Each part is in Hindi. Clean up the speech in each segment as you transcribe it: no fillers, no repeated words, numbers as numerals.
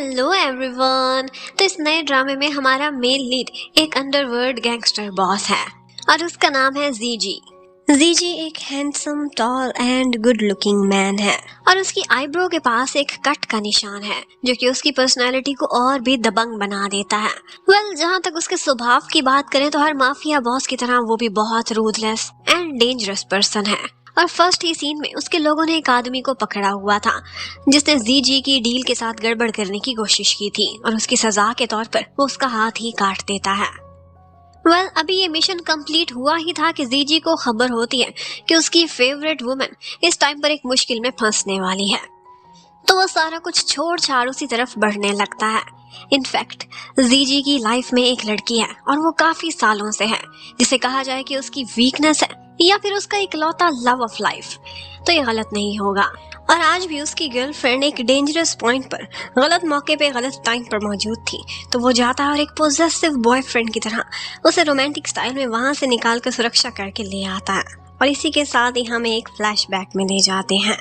Hello everyone. तो इस नए ड्रामे में हमारा मेन लीड एक अंडरवर्ल्ड गैंगस्टर बॉस है और उसका नाम है जीजी। जीजी एक handsome, tall and good looking man है और उसकी आईब्रो के पास एक कट का निशान है जो कि उसकी पर्सनालिटी को और भी दबंग बना देता है। जहाँ तक उसके स्वभाव की बात करें तो हर माफिया बॉस की तरह वो भी बहुत रूथलेस एंड डेंजरस पर्सन है। और फर्स्ट ही सीन में उसके लोगों ने एक आदमी को पकड़ा हुआ था जिसने जीजी की डील के साथ गड़बड़ करने की कोशिश की थी और उसकी सजा के तौर पर वो उसका हाथ ही काट देता है। अभी ये मिशन कंप्लीट हुआ ही था कि जीजी को खबर होती है कि उसकी फेवरेट वुमन इस टाइम पर एक मुश्किल में फंसने वाली है। तो वो सारा कुछ छोड़ छाड़ उसी तरफ बढ़ने लगता है। इनफैक्ट जीजी की लाइफ में एक लड़की है और वो काफी सालों से है, जिसे कहा जाए कि उसकी वीकनेस है या फिर उसका इकलौता लव ऑफ लाइफ। तो ये गलत नहीं होगा। और आज भी उसकी गर्लफ्रेंड एक डेंजरस पॉइंट पर गलत मौके पे गलत टाइम पर मौजूद थी, तो वो जाता है और एक पोजेसिव बॉयफ्रेंड की तरह उसे रोमांटिक स्टाइल में वहां से निकाल कर सुरक्षा करके ले आता है। और इसी के साथ ही हमें एक फ्लैशबैक में ले जाते हैं।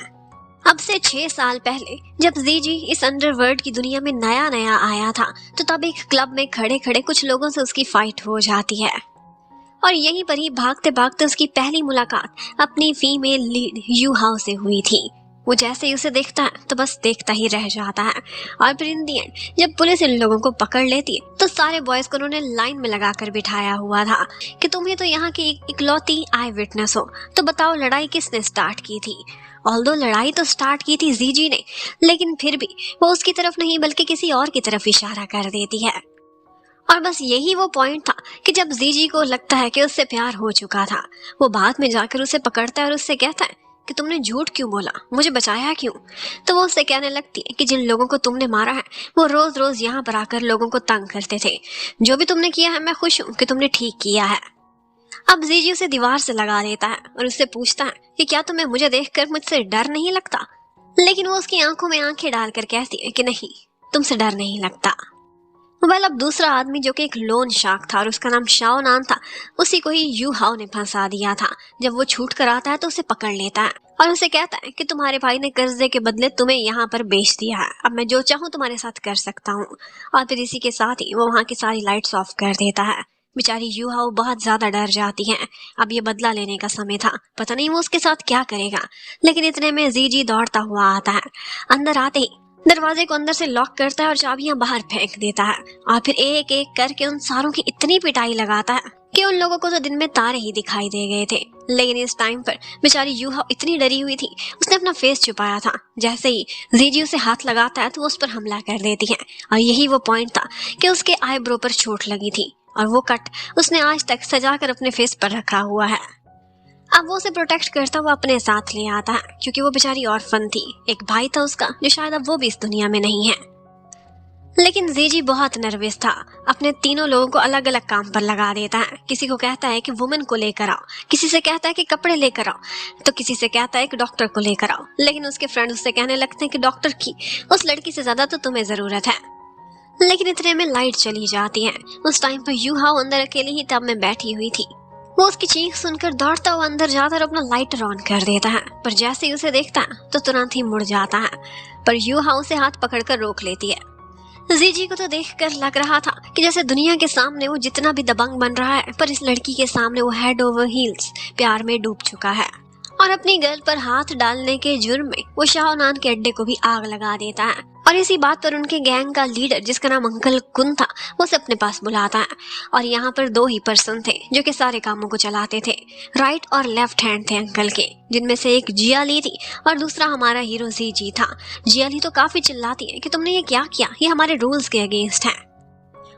अब से 6 साल पहले जब जीजी इस अंडरवर्ल्ड की दुनिया में नया नया आया था, तो तब एक क्लब में खड़े खड़े कुछ लोगों से उसकी फाइट हो जाती है और यहीं पर ही भागते भागते उसकी पहली मुलाकात अपनी फीमेल लीड यू हाउ से हुई थी। वो जैसे ही उसे देखता है तो बस देखता ही रह जाता है। और फिर इन दी एंड जब पुलिस इन लोगों को पकड़ लेती है तो सारे बॉयज को उन्होंने लाइन में लगाकर बिठाया हुआ था कि तुम्हें तो यहाँ की इकलौती आई विटनेस हो, तो बताओ लड़ाई किसने स्टार्ट की थी। ऑल्दो लड़ाई तो स्टार्ट की थी जीजी ने, लेकिन फिर भी वो उसकी तरफ नहीं बल्कि किसी और की तरफ इशारा कर देती है। और बस यही वो पॉइंट था कि जब जीजी को लगता है कि उससे प्यार हो चुका था, वो बाद में जाकर उसे पकड़ता है और उससे कहता है कि तुमने झूठ क्यों बोला, मुझे बचाया क्यों। तो वो उससे कहने लगती है कि जिन लोगों को तुमने मारा है वो रोज रोज यहाँ पर आकर लोगों को तंग करते थे। जो भी तुमने किया है मैं खुश हूँ कि तुमने ठीक किया है। अब जीजी उसे दीवार से लगा देता है और उससे पूछता है कि क्या तुम्हें मुझे देखकर मुझसे डर नहीं लगता। लेकिन वो उसकी आंखों में आंखें डालकर कहती है कि नहीं, तुमसे डर नहीं लगता। अब दूसरा आदमी जो कि एक लोन शार्क था और उसका नाम शाओ नान था, उसी को ही यू हाउ ने फंसा दिया था। जब वो छूट कर आता है तो उसे पकड़ लेता है और उसे कहता है कि तुम्हारे भाई ने कर्जे के बदले तुम्हें यहाँ पर बेच दिया है, अब मैं जो चाहूँ तुम्हारे साथ कर सकता हूँ। और फिर इसी के साथ ही वो वहाँ की सारी लाइट्स ऑफ कर देता है। बेचारी यू हाउ बहुत ज्यादा डर जाती है। अब ये बदला लेने का समय था, पता नहीं वो उसके साथ क्या करेगा। लेकिन इतने में जीजी दौड़ता हुआ आता है। अंदर आते ही दरवाजे को अंदर से लॉक करता है और चाबियां बाहर फेंक देता है और फिर एक एक करके उन सारों की इतनी पिटाई लगाता है कि उन लोगों को तो दिन में तारे ही दिखाई दे गए थे। लेकिन इस टाइम पर बेचारी यू हाउ इतनी डरी हुई थी, उसने अपना फेस छुपाया था। जैसे ही जीजी उसे हाथ लगाता है तो वो उस पर हमला कर देती है। और यही वो पॉइंट था कि उसके आईब्रो पर चोट लगी थी और वो कट उसने आज तक सजा कर अपने फेस पर रखा हुआ है। अब वो उसे प्रोटेक्ट करता हुआ अपने साथ ले आता है क्योंकि वो बेचारी ऑर्फन थी। एक भाई था उसका जो शायद अब वो भी इस दुनिया में नहीं है। लेकिन जीजी बहुत नर्वस था। अपने तीनों लोगों को अलग अलग काम पर लगा देता है। किसी को कहता है कि वुमेन को लेकर आओ, किसी से कहता है कि कपड़े लेकर आओ, तो किसी से कहता है कि डॉक्टर को लेकर आओ। लेकिन उसके फ्रेंड उससे कहने लगते हैं कि डॉक्टर की उस लड़की से ज्यादा तो तुम्हें जरूरत है। लेकिन इतने में लाइट चली जाती है। उस टाइम पर यू हाउ अंदर अकेली ही टब में बैठी हुई थी। वो उसकी चीख सुनकर दौड़ता हुआ अंदर जाता और अपना लाइटर ऑन कर देता है, पर जैसे ही उसे देखता है तो तुरंत ही मुड़ जाता है। पर यू हाउ से हाथ पकड़कर रोक लेती है। जीजी को तो देखकर लग रहा था कि जैसे दुनिया के सामने वो जितना भी दबंग बन रहा है, पर इस लड़की के सामने वो हेड ओवर हील्स प्यार में डूब चुका है। और अपनी गर्ल पर हाथ डालने के जुर्म में वो शाओ नान के अड्डे को भी आग लगा देता है। और इसी बात पर उनके गैंग का लीडर जिसका नाम अंकल कुन था, वो उसे अपने पास बुलाता है। और यहाँ पर 2 ही पर्सन थे जो कि सारे कामों को चलाते थे। राइट और लेफ्ट हैंड थे अंकल के, जिनमें से एक जिया ली थी और दूसरा हमारा हीरो जीजी था। जिया ली तो काफी चिल्लाती है कि तुमने ये क्या किया, ये हमारे रूल्स के अगेंस्ट है।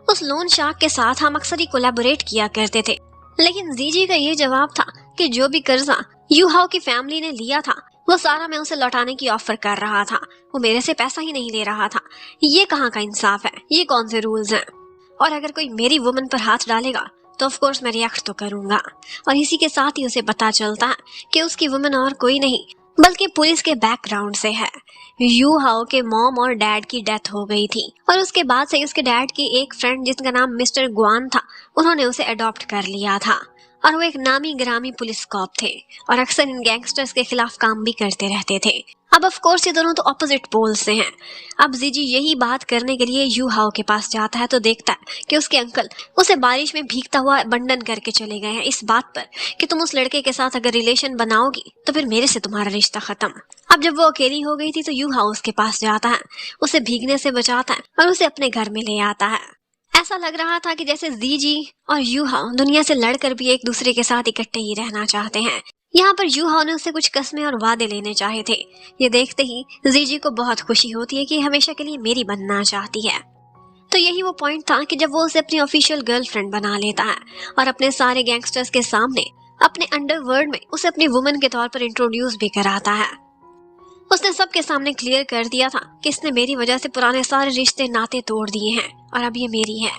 उस लोन शार्क के साथ हम अक्सर ही कोलैबोरेट किया करते थे। लेकिन जीजी का ये जवाब था कि जो भी कर्जा यू हाउ की फैमिली ने लिया था वो सारा मैं उसे लौटाने की ऑफर कर रहा था। वो मेरे से पैसा ही नहीं ले रहा था। ये कहाँ का इंसाफ है, ये कौन से रूल्स हैं। और अगर कोई मेरी वुमन पर हाथ डालेगा तो ऑफ कोर्स मैं रिएक्ट तो करूंगा। और इसी के साथ ही उसे पता चलता है कि उसकी वुमन और कोई नहीं बल्कि पुलिस के बैकग्राउंड से है। यू हाउ के मॉम और डैड की डेथ हो गई थी और उसके बाद से उसके डैड की एक फ्रेंड जिसका नाम मिस्टर ग्वान था, उन्होंने उसे अडॉप्ट कर लिया था। और वो एक नामी ग्रामी पुलिस कॉप थे और अक्सर इन गैंगस्टर्स के खिलाफ काम भी करते रहते थे। अब ऑफ कोर्स ये दोनों तो ऑपोजिट पोल से हैं। अब जीजी यही बात करने के लिए यू हाओ के पास जाता है तो देखता है कि उसके अंकल उसे बारिश में भीगता हुआ abandon करके चले गए हैं इस बात पर कि तुम उस लड़के के साथ अगर रिलेशन बनाओगी तो फिर मेरे से तुम्हारा रिश्ता खत्म। अब जब वो अकेली हो गई थी तो यू हाओ उसके पास जाता है, उसे भीगने से बचाता है और उसे अपने घर में ले आता है। ऐसा लग रहा था कि जैसे जीजी और यू हाओ दुनिया से लड़कर भी एक दूसरे के साथ इकट्ठे ही रहना चाहते हैं। यहाँ पर यू हाओ ने उससे कुछ कस्में और वादे लेने चाहे थे। ये देखते ही जीजी को बहुत खुशी होती है कि हमेशा के लिए मेरी बनना चाहती है। तो यही वो पॉइंट था कि जब वो उसे अपनी ऑफिशियल गर्लफ्रेंड बना लेता है और अपने सारे गैंगस्टर्स के सामने अपने अंडरवर्ल्ड में उसे अपनी वुमन के तौर पर इंट्रोड्यूस भी कराता है। उसने सबके सामने क्लियर कर दिया था कि इसने मेरी वजह से पुराने सारे रिश्ते नाते तोड़ दिए हैं और अब ये मेरी है।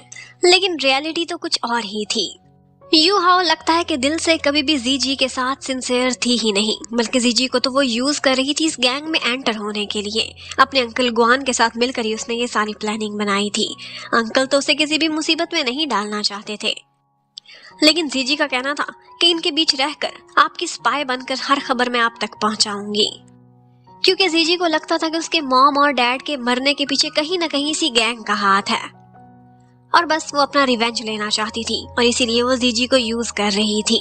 लेकिन रियलिटी तो कुछ और ही थी। यू हाओ लगता है कि दिल से कभी भी जीजी के साथ सिंसियर थी ही नहीं, बल्कि जीजी को तो वो यूज कर रही थी इस गैंग में एंटर होने के लिए। अपने अंकल गुआन के साथ मिलकर ही उसने ये सारी प्लानिंग बनाई थी। अंकल तो उसे किसी भी मुसीबत में नहीं डालना चाहते थे, लेकिन जीजी का कहना था कि इनके बीच रहकर आपकी स्पाई बनकर हर खबर मैं आप तक पहुंचाऊंगी, क्योंकि जीजी को लगता था कि उसके मॉम और डैड के मरने के पीछे कहीं ना कहीं इसी गैंग का हाथ है और बस वो अपना रिवेंज लेना चाहती थी और इसीलिए वो जीजी को यूज कर रही थी।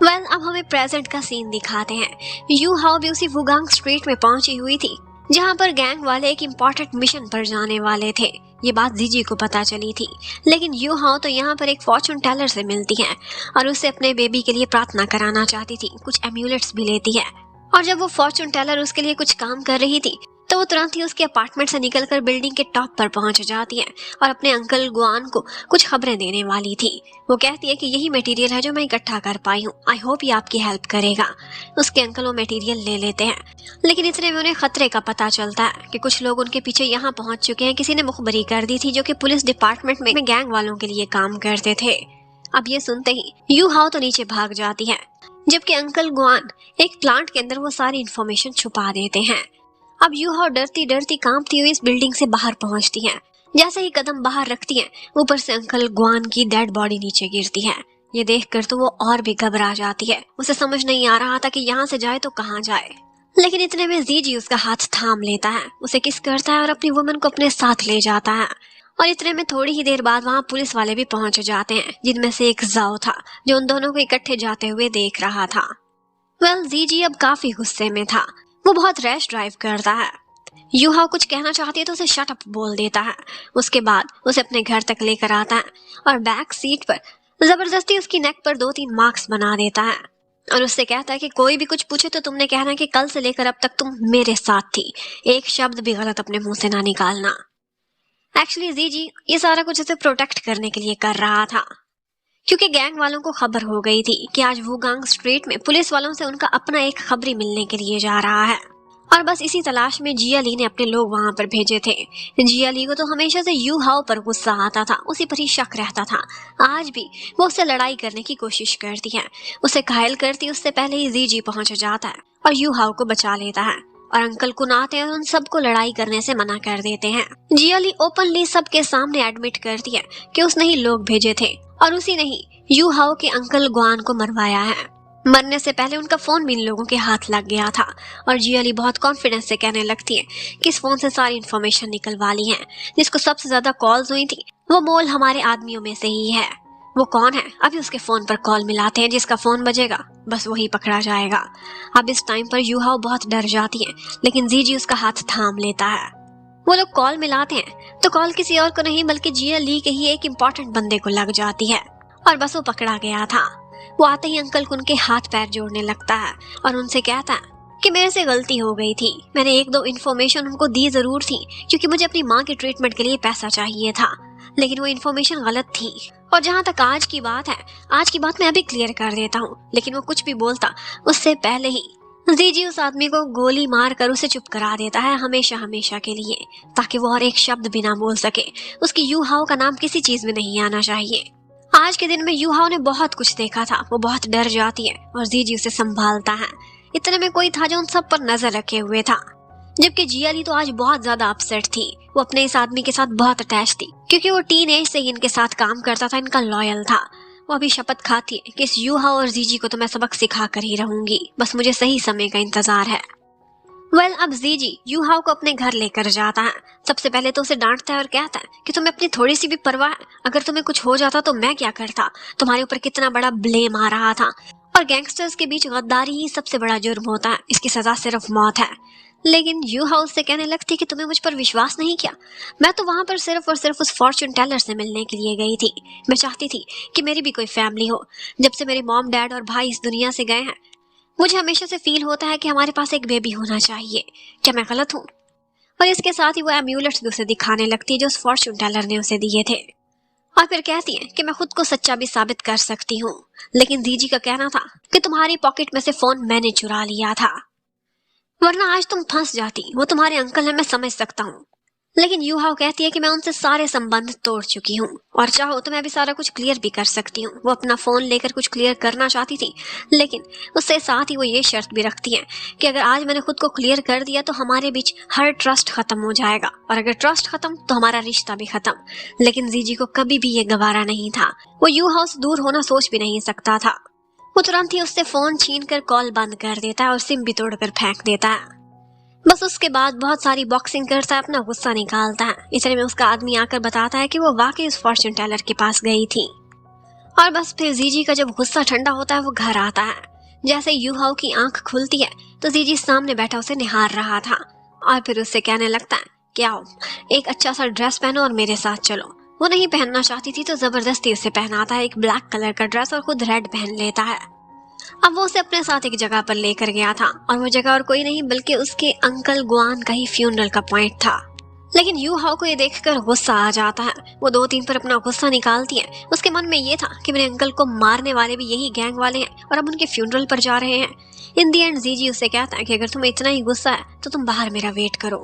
अब हमें प्रेजेंट का सीन दिखाते हैं। यू हाओ भी उसी वुगांग स्ट्रीट में पहुंची हुई थी जहां पर गैंग वाले एक इम्पोर्टेंट मिशन पर जाने वाले थे। ये बात जीजी को पता चली थी, लेकिन यू हाओ तो यहाँ पर एक फॉर्चून टेलर से मिलती है और उसे अपने बेबी के लिए प्रार्थना कराना चाहती थी। कुछ एम्यूलेट्स भी लेती है और जब वो फॉर्चून टेलर उसके लिए कुछ काम कर रही थी तो वो तुरंत ही उसके अपार्टमेंट से निकलकर बिल्डिंग के टॉप पर पहुंच जाती है और अपने अंकल गुआन को कुछ खबरें देने वाली थी। वो कहती है कि यही मटेरियल है जो मैं इकट्ठा कर पाई हूँ, आई होप ये आपकी हेल्प करेगा। उसके अंकल वो मटेरियल ले लेते हैं, लेकिन इतने में उन्हें खतरे का पता चलता है कि कुछ लोग उनके पीछे यहाँ पहुंच चुके हैं। किसी ने मुखबरी कर दी थी जो कि पुलिस डिपार्टमेंट में गैंग वालों के लिए काम करते थे। अब ये सुनते ही यू हाओ तो नीचे भाग जाती है, जबकि अंकल गुआन एक प्लांट के अंदर वो सारी इंफॉर्मेशन छुपा देते हैं। अब यू हाओ डरती डरती कांपती हुई इस बिल्डिंग से बाहर पहुंचती है। जैसे ही कदम बाहर रखती है, ऊपर से अंकल गुआन की डेड बॉडी नीचे गिरती है। ये देखकर तो वो और भी घबरा जाती है। उसे समझ नहीं आ रहा था कि यहाँ से जाए तो कहाँ जाए, लेकिन इतने में जीजी उसका हाथ थाम लेता है, उसे किस करता है और अपनी वुमन को अपने साथ ले जाता है। और इतने में थोड़ी ही देर बाद वहाँ पुलिस वाले भी पहुंच जाते हैं, जिनमें से एक जाओ था जो उन दोनों को इकट्ठे जाते हुए देख रहा था। जीजी अब काफी गुस्से में था। वो बहुत रैश ड्राइव करता है। यू हाओ कुछ कहना चाहती है तो उसे शट अप बोल देता है। उसके बाद उसे अपने घर तक लेकर आता है और बैक सीट पर जबरदस्ती उसकी नेक पर 2-3 मार्क्स बना देता है और उससे कहता है कि कोई भी कुछ पूछे तो तुमने कहना कि कल से लेकर अब तक तुम मेरे साथ थी, एक शब्द भी गलत अपने मुंह से ना निकालना। एक्चुअली जीजी ये सारा कुछ उसे प्रोटेक्ट करने के लिए कर रहा था, क्योंकि गैंग वालों को खबर हो गई थी कि आज वुगांग स्ट्रीट में पुलिस वालों से उनका अपना एक खबरी मिलने के लिए जा रहा है। और बस इसी तलाश में जिया ली ने अपने लोग वहां पर भेजे थे। जिया ली को तो हमेशा से यू हाओ पर गुस्सा आता था, उसी पर ही शक रहता था। आज भी वो उससे लड़ाई करने की कोशिश करती है, उसे घायल करती उससे पहले ही जीजी पहुंच जाता है और यू हाओ को बचा लेता है और अंकल कुन आते हैं और उन सबको लड़ाई करने से मना कर देते हैं। जिया ली ओपनली सबके सामने एडमिट करती है कि उसने ही लोग भेजे थे और उसी ने ही यू हाओ के अंकल गुआन को मरवाया है। मरने से पहले उनका फोन भी इन लोगों के हाथ लग गया था और जिया ली बहुत कॉन्फिडेंस से कहने लगती है कि इस फोन से सारी इन्फॉर्मेशन निकलवा ली है। जिसको सबसे ज्यादा कॉल्स हुई थी वो मोल हमारे आदमियों में से ही है। वो कौन है? अभी उसके फोन पर कॉल मिलाते हैं, जिसका फोन बजेगा बस वही पकड़ा जाएगा। अब इस टाइम पर यू हाओ बहुत डर जाती है, लेकिन जीजी उसका हाथ थाम लेता है। वो लोग कॉल मिलाते हैं तो कॉल किसी और को नहीं बल्कि जिया ली के ही एक इम्पोर्टेंट बंदे को लग जाती है और बस वो पकड़ा गया था। वो आते ही अंकल को उनके हाथ पैर जोड़ने लगता है और उनसे कहता है कि मेरे से गलती हो गई थी, मैंने 1-2 इन्फॉर्मेशन उनको दी जरूर थी क्योंकि मुझे अपनी माँ के ट्रीटमेंट के लिए पैसा चाहिए था, लेकिन वो इन्फॉर्मेशन गलत थी। और जहाँ तक आज की बात है, आज की बात मैं अभी क्लियर कर देता हूँ। लेकिन वो कुछ भी बोलता उससे पहले ही जीजी उस आदमी को गोली मार कर उसे चुप करा देता है हमेशा हमेशा के लिए, ताकि वो और एक शब्द भी ना बोल सके। उसकी यू हाओ का नाम किसी चीज में नहीं आना चाहिए। आज के दिन में यू हाओ ने बहुत कुछ देखा था, वो बहुत डर जाती है और जीजी उसे संभालता है। इतने में कोई था जो उन सब पर नजर रखे हुए था, जबकि जिया ली तो आज बहुत ज्यादा अपसेट थी। वो अपने इस आदमी के साथ बहुत अटैच थी क्योंकि वो टीन एज से ही इनके साथ काम करता था, इनका लॉयल था। वो अभी शपथ खाती है कि इस यू हाओ और जीजी को तो मैं सबक सिखा कर ही रहूंगी, बस मुझे सही समय का इंतजार है। अब जीजी यू हाओ को अपने घर लेकर जाता है। सबसे पहले तो उसे डांटता है और कहता है कि तुम्हें अपनी थोड़ी सी भी परवाह है? अगर तुम्हें कुछ हो जाता तो मैं क्या करता? तुम्हारे ऊपर कितना बड़ा ब्लेम आ रहा था, और गैंगस्टर्स के बीच गद्दारी ही सबसे बड़ा जुर्म होता है, इसकी सजा सिर्फ मौत है। लेकिन यू हाउ से कहने लगती कि तुमने मुझ पर विश्वास नहीं किया। मैं तो वहां पर सिर्फ और सिर्फ उस फॉर्च्यून टेलर से मिलने के लिए गई थी। मैं चाहती थी कि मेरी भी कोई फैमिली हो। जब से मेरे मॉम डैड और भाई इस दुनिया से गए हैं, मुझे हमेशा से फील होता है कि हमारे पास एक बेबी होना चाहिए। क्या मैं गलत हूँ? और इसके साथ ही वो एम्यूलेट्स भी उसे दिखाने लगती है जो उस फॉर्च्यून टेलर ने उसे दिए थे, और फिर कहती है कि मैं खुद को सच्चा भी साबित कर सकती हूँ। लेकिन दीजी का कहना था कि तुम्हारी पॉकेट में से फोन मैंने चुरा लिया था, वरना आज तुम फंस जाती। वो तुम्हारे अंकल हैं, मैं समझ सकता हूँ। लेकिन यू हाओ कहती है कि मैं उनसे सारे संबंध तोड़ चुकी हूँ, और चाहो तो मैं भी सारा कुछ क्लियर भी कर सकती हूँ। वो अपना फोन लेकर कुछ क्लियर करना चाहती थी, लेकिन उससे साथ ही वो ये शर्त भी रखती है कि अगर आज मैंने खुद को क्लियर कर दिया तो हमारे बीच हर ट्रस्ट खत्म हो जाएगा, और अगर ट्रस्ट खत्म तो हमारा रिश्ता भी खत्म। लेकिन जीजी को कभी भी ये गवारा नहीं था। वो यू हाउ से दूर होना सोच भी नहीं सकता था। वो तुरंत ही उससे फोन छीन कर कॉल बंद कर देता है और सिम भी तोड़कर फेंक देता है। बस उसके बाद बहुत सारी बॉक्सिंग करता है, अपना गुस्सा निकालता है। इतने में उसका आदमी आकर बताता है कि वो वाकई उस फॉर्च्यून टेलर के पास गई थी। और बस फिर जीजी का जब गुस्सा ठंडा होता है वो घर आता है। जैसे यू हाउ की आंख खुलती है तो जीजी सामने बैठा उसे निहार रहा था, और फिर उससे कहने लगता है कि आओ एक अच्छा सा ड्रेस पहनो और मेरे साथ चलो। वो नहीं पहनना चाहती थी तो जबरदस्ती उसे पहनाता है एक ब्लैक कलर का ड्रेस, और खुद रेड पहन लेता है। अब वो उसे अपने साथ एक जगह पर लेकर गया था, और वो जगह और कोई नहीं बल्कि उसके अंकल गुआन का ही फ्यूनरल का पॉइंट था। लेकिन यू हाउ को ये देखकर गुस्सा आ जाता है। वो 2-3 पर अपना गुस्सा निकालती है। उसके मन में ये था कि मेरे अंकल को मारने वाले भी यही गैंग वाले हैं, और अब उनके फ्यूनरल पर जा रहे हैं। इन दी एंड जीजी उसे कहता है कि अगर तुम्हें इतना ही गुस्सा है तो तुम बाहर मेरा वेट करो।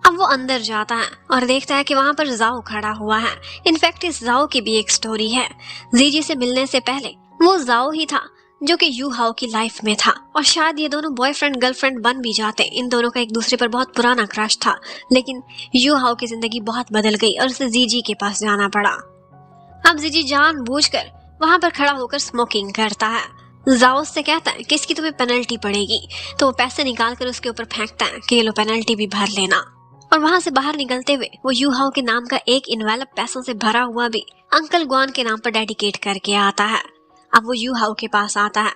अब वो अंदर जाता है और देखता है कि वहां पर जाओ खड़ा हुआ है। इनफैक्ट इस जाओ की भी एक स्टोरी है। जीजी से मिलने से पहले वो जाओ ही था जो कि यू हाउ की लाइफ में था, और शायद ये दोनों बॉयफ्रेंड गर्लफ्रेंड बन भी जाते। इन दोनों का एक दूसरे पर बहुत पुराना क्रश था। लेकिन यू हाउ की जिंदगी बहुत बदल गई और उसे जीजी के पास जाना पड़ा। अब जीजी जानबूझकर वहां पर खड़ा होकर स्मोकिंग करता है। जाओ से कहता है कि इसकी तुम्हें पेनल्टी पड़ेगी, तो वो पैसे निकाल कर उसके ऊपर फेंकता है कि ये लो पेनल्टी भी भर लेना। और वहां से बाहर निकलते हुए वो यू हाउ के नाम का एक इन्वेलप पैसों से भरा हुआ भी अंकल गुआन के नाम पर डेडिकेट करके आता है। अब वो यू हाउ के पास आता है,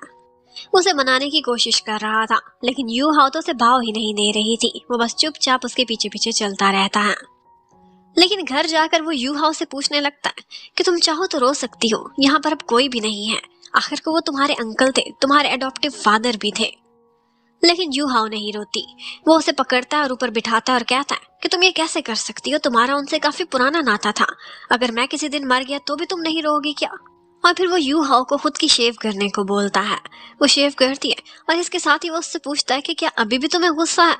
उसे मनाने की कोशिश कर रहा था, लेकिन यू हाउ तो उसे भाव ही नहीं दे रही थी। वो बस चुपचाप उसके पीछे पीछे चलता रहता है। लेकिन घर जाकर वो यू हाउ से पूछने लगता है कि तुम चाहो तो रो सकती हो, यहाँ पर अब कोई भी नहीं है। आखिर को वो तुम्हारे अंकल थे, तुम्हारे एडॉप्टिव फादर भी थे। लेकिन यू हाउ नहीं रोती। वो उसे पकड़ता है और ऊपर बिठाता है और कहता है कि तुम ये कैसे कर सकती हो, तुम्हारा उनसे काफी पुराना नाता था। अगर मैं किसी दिन मर गया तो भी तुम नहीं रोगी क्या? और फिर वो यू हाउ को खुद की शेव करने को बोलता है। वो शेव करती है और इसके साथ ही वो उससे पूछता है कि क्या अभी भी तुम्हें गुस्सा है,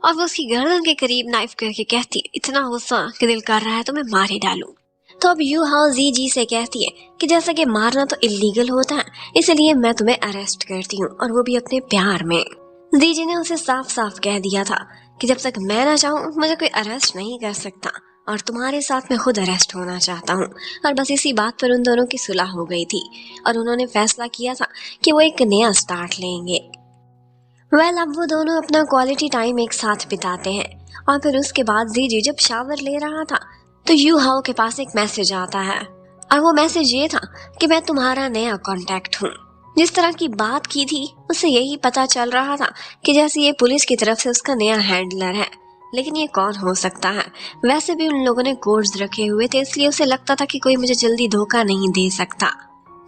और वो उसकी गर्दन के करीब नाइफ करके कहती है इतना गुस्सा कि दिल कर रहा है तो मैं मार ही डालूं। तो अब यू हाउ जी से कहती है कि जैसा कि मारना तो इलीगल होता है, इसलिए मैं तुम्हें अरेस्ट करती हूँ, और वो भी अपने प्यार में। जी ने उसे साफ साफ कह दिया था कि जब तक मैं ना चाहूँ मुझे कोई अरेस्ट नहीं कर सकता, और तुम्हारे साथ मैं खुद अरेस्ट होना चाहता हूँ। और बस इसी बात पर उन दोनों की सुलह हो गई थी, और उन्होंने फैसला किया था कि वो एक नया स्टार्ट लेंगे। अब वो दोनों अपना क्वालिटी टाइम एक साथ बिताते हैं। और फिर उसके बाद जी जब शावर ले रहा था तो यू हाउ के पास एक मैसेज आता है, और वो मैसेज ये था कि मैं तुम्हारा नया कॉन्टैक्ट हूँ। जिस तरह की बात की थी उससे यही पता चल रहा था कि जैसे ये पुलिस की तरफ से उसका नया हैंडलर है। लेकिन ये कौन हो सकता है? वैसे भी उन लोगों ने कोड्स रखे हुए थे, इसलिए उसे लगता था कि कोई मुझे जल्दी धोखा नहीं दे सकता।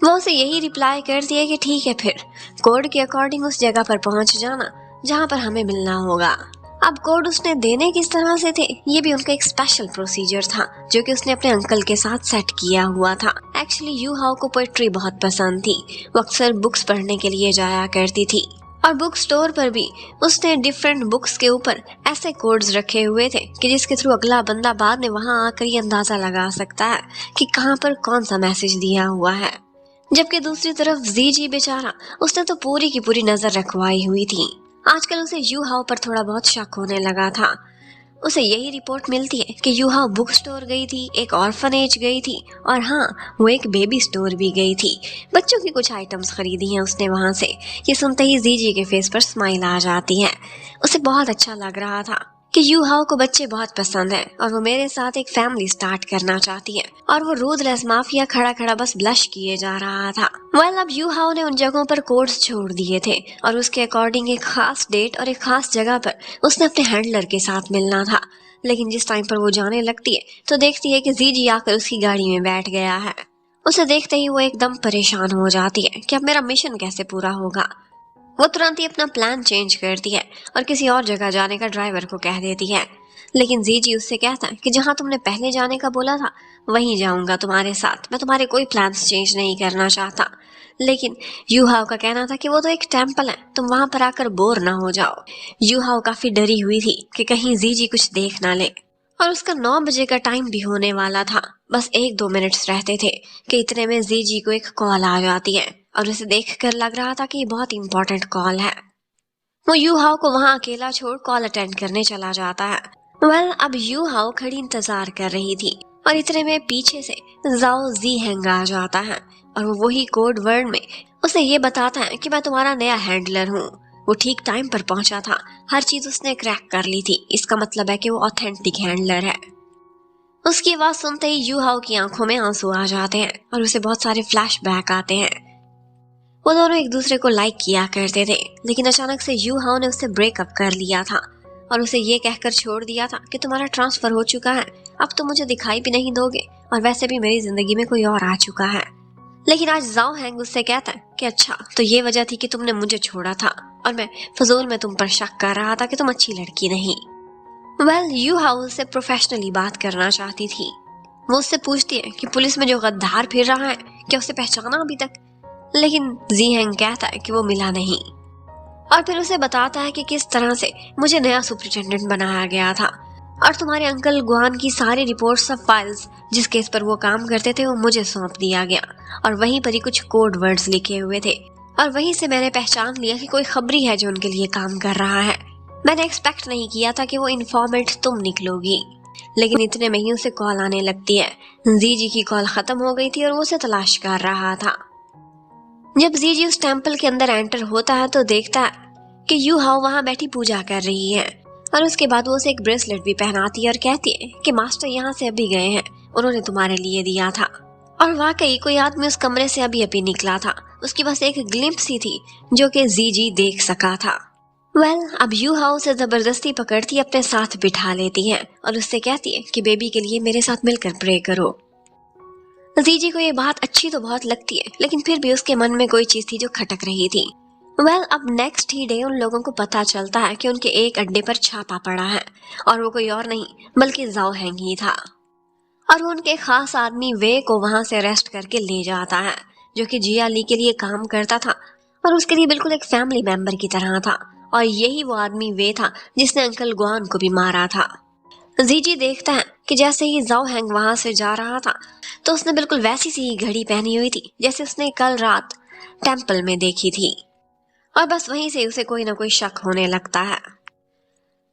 वो उसे यही रिप्लाई कर दिया कि ठीक है, फिर कोड के अकॉर्डिंग उस जगह पर पहुंच जाना जहां पर हमें मिलना होगा। अब कोड उसने देने किस तरह से थे, ये भी उनका एक स्पेशल प्रोसीजर था जो कि उसने अपने अंकल के साथ सेट किया हुआ था। एक्चुअली यू हाउ को पोएट्री बहुत पसंद थी। वो अक्सर बुक्स पढ़ने के लिए जाया करती थी, और बुक स्टोर पर भी उसने डिफरेंट बुक्स के ऊपर ऐसे कोड्स रखे हुए थे कि जिसके थ्रू अगला बंदा बाद में वहां आकर ये अंदाजा लगा सकता है कि कहां पर कौन सा मैसेज दिया हुआ है। जबकि दूसरी तरफ जी बेचारा, उसने तो पूरी की पूरी नजर रखवाई हुई थी। आजकल उसे यू हाउ पर थोड़ा बहुत शक होने लगा था। उसे यही रिपोर्ट मिलती है कि यूहाओ बुक स्टोर गई थी, एक ऑर्फनेज गई थी और हाँ, वो एक बेबी स्टोर भी गई थी। बच्चों की कुछ आइटम्स खरीदी हैं उसने वहां से। ये सुनते ही जीजी के फेस पर स्माइल आ जाती है। उसे बहुत अच्छा लग रहा था कि यूहाओ को बच्चे बहुत पसंद है और वो मेरे साथ एक फैमिली स्टार्ट करना चाहती है। और वो रूथलेस माफिया खड़ा खड़ा बस ब्लश किए जा रहा था। अब यूहाओ ने उन जगहों पर कोड्स छोड़ दिए थे और उसके अकॉर्डिंग एक खास डेट और एक खास जगह पर उसने अपने हैंडलर के साथ मिलना था। लेकिन जिस टाइम पर वो जाने लगती है तो देखती है कि जीजी आकर उसकी गाड़ी में बैठ गया है। उसे देखते ही वो एकदम परेशान हो जाती है कि अब मेरा मिशन कैसे पूरा होगा। वो तुरंत ही अपना प्लान चेंज करती है और किसी और जगह जाने का ड्राइवर को कह देती है। लेकिन जीजी उससे कहता है कि जहां तुमने पहले जाने का बोला था वहीं जाऊंगा तुम्हारे साथ, मैं तुम्हारे कोई प्लान्स चेंज नहीं करना चाहता। लेकिन यूहाओ का कहना था कि वो तो एक टेम्पल है, तुम वहां पर आकर बोर ना हो जाओ। यूहाओ काफी डरी हुई थी कि कहीं जीजी कुछ देख ना ले और उसका 9 बजे का टाइम भी होने वाला था। बस 1-2 मिनट्स रहते थे कि इतने में जीजी को एक कॉल आ जाती है और उसे देखकर लग रहा था कि ये बहुत इंपॉर्टेंट कॉल है। वो यूहाओ को वहां अकेला छोड़ कॉल अटेंड करने चला जाता है। अब यूहाओ खड़ी इंतजार कर रही थी और इतने में पीछे से जाओ ज़ीहेंग आ जाता है और वो वही कोड वर्ड में उसे ये बताता है कि मैं तुम्हारा नया हैंडलर हूँ। वो ठीक टाइम पर पहुंचा था, हर चीज उसने क्रैक कर ली थी। इसका मतलब है कि वो ऑथेंटिक हैंडलर है। उसकी आवाज सुनते ही यूहाओ की आंखों में आंसू आ जाते हैं और उसे बहुत सारे फ्लैशबैक आते हैं। वो दोनों एक दूसरे को लाइक किया करते थे, लेकिन अचानक से यूहाओ ने उससे ब्रेकअप कर लिया था और उसे ये कहकर छोड़ दिया था कि तुम्हारा ट्रांसफर हो चुका है, अब तुम मुझे दिखाई भी नहीं दोगे और वैसे भी मेरी जिंदगी में कोई और आ चुका है। लेकिन आज जाओ हैंग उससे कहता है कि अच्छा तो ये वजह थी कि तुमने मुझे छोड़ा था और मैं फजूल में तुम पर शक कर रहा था कि तुम अच्छी लड़की नहीं। यूहाओ उससे प्रोफेशनली बात करना चाहती थी। वो उससे पूछती है कि पुलिस में जो गद्दार फिर रहा है क्या उसे पहचाना अभी तक। लेकिन ज़ीहेंग कहता है कि वो मिला नहीं और फिर उसे बताता है कि किस तरह से मुझे नया सुपरिटेंडेंट बनाया गया था और तुम्हारे अंकल गुआन की सारी रिपोर्ट सब फाइल्स जिस केस पर वो काम करते थे वो मुझे सौंप दिया गया और वहीं पर ही कुछ कोड वर्ड्स लिखे हुए थे और वहीं से मैंने पहचान लिया कि कोई खबरी है जो उनके लिए काम कर रहा है। मैंने एक्सपेक्ट नहीं किया था कि वो इन्फॉर्मेंट तुम निकलोगी। लेकिन इतने में ही उसे कॉल आने लगती है। जीजी की कॉल खत्म हो गई थी और वो उसे तलाश कर रहा था। जब जीजी उस टेम्पल के अंदर एंटर होता है तो देखता है कि यूहाओ वहां बैठी पूजा कर रही है और उसके बाद वो उसे एक ब्रेसलेट भी पहनाती है और कहती है कि मास्टर यहाँ से अभी गए हैं, उन्होंने तुम्हारे लिए दिया था। और वाकई कोई आदमी उस कमरे से अभी निकला था, उसकी बस एक ग्लिम्प्स ही थी जो कि जीजी देख सका था। अब यूहाओ से जबरदस्ती पकड़ती अपने साथ बिठा लेती है और उससे कहती है कि बेबी के लिए मेरे साथ मिलकर प्रे करो। जीजी को ये बात अच्छी तो बहुत लगती है, लेकिन फिर भी उसके मन में कोई चीज थी जो खटक रही थी। अब नेक्स्ट ही डे उन लोगों को पता चलता है कि उनके एक अड्डे पर छापा पड़ा है और वो कोई और नहीं बल्कि जाओ हैंग ही था और वो उनके खास आदमी वे को वहां से अरेस्ट करके ले जाता है जो कि जिया ली के लिए काम करता था और उसके लिए बिल्कुल एक फैमिली मेंबर की तरह था। और यही वो आदमी वे था जिसने अंकल गुआन को भी मारा था। जीजी देखता है कि जैसे ही जाओ हैंग वहां से जा रहा था तो उसने बिल्कुल वैसी सी घड़ी पहनी हुई थी जैसे उसने कल रात टेम्पल में देखी थी और बस वहीं से उसे कोई ना कोई शक होने लगता है।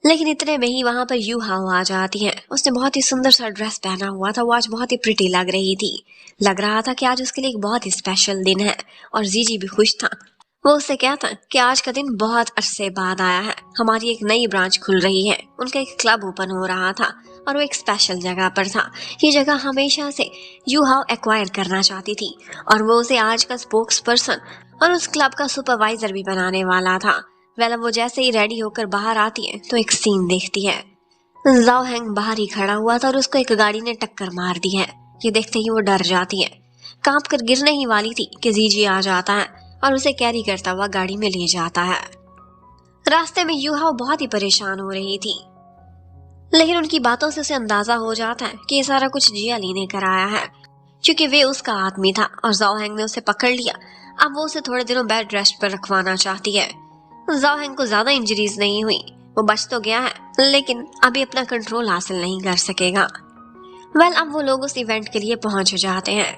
लेकिन इतने में ही वहां पर यूहाओ आ जाती है। उसने बहुत ही सुंदर सा ड्रेस पहना हुआ था, वो आज बहुत ही प्रिटी लग रही थी। लग रहा था कि आज उसके लिए एक बहुत ही स्पेशल दिन है और जीजी भी खुश था। वो उससे कहता कि आज का दिन बहुत अरसे बाद आया है, हमारी एक नई ब्रांच खुल रही है, उनका एक क्लब ओपन हो रहा था और वो एक स्पेशल जगह पर था। ये जगह हमेशा से यूहाओ एक्वायर करना चाहती थी और वो उसे आज का स्पोक्स पर्सन और उस क्लब का सुपरवाइजर भी बनाने वाला था। वो जैसे ही रेडी होकर बाहर आती है तो एक सीन देखती है। जाओ हैंग बाहर ही खड़ा हुआ था और उसको एक गाड़ी ने टक्कर मार दी है। ये देखते ही वो डर जाती है, कांप कर गिरने ही वाली थी कि जीजी आ जाता है और उसे कैरी करता हुआ गाड़ी में ले जाता है। रास्ते में यूहाओ बहुत ही परेशान हो रही थी, लेकिन उनकी बातों से उसे अंदाजा हो जाता है कि ये सारा कुछ जिया ली ने कराया है क्योंकि वे उसका आदमी था और जाओ हैंग ने उसे पकड़ लिया। अब वो उसे थोड़े दिनों बेड रेस्ट पर रखवाना चाहती है। जाओ हैंग को ज्यादा इंजरीज नहीं हुई, वो बच तो गया है लेकिन अभी अपना कंट्रोल हासिल नहीं कर सकेगा। अब वो लोग उस इवेंट के लिए पहुंच जाते हैं।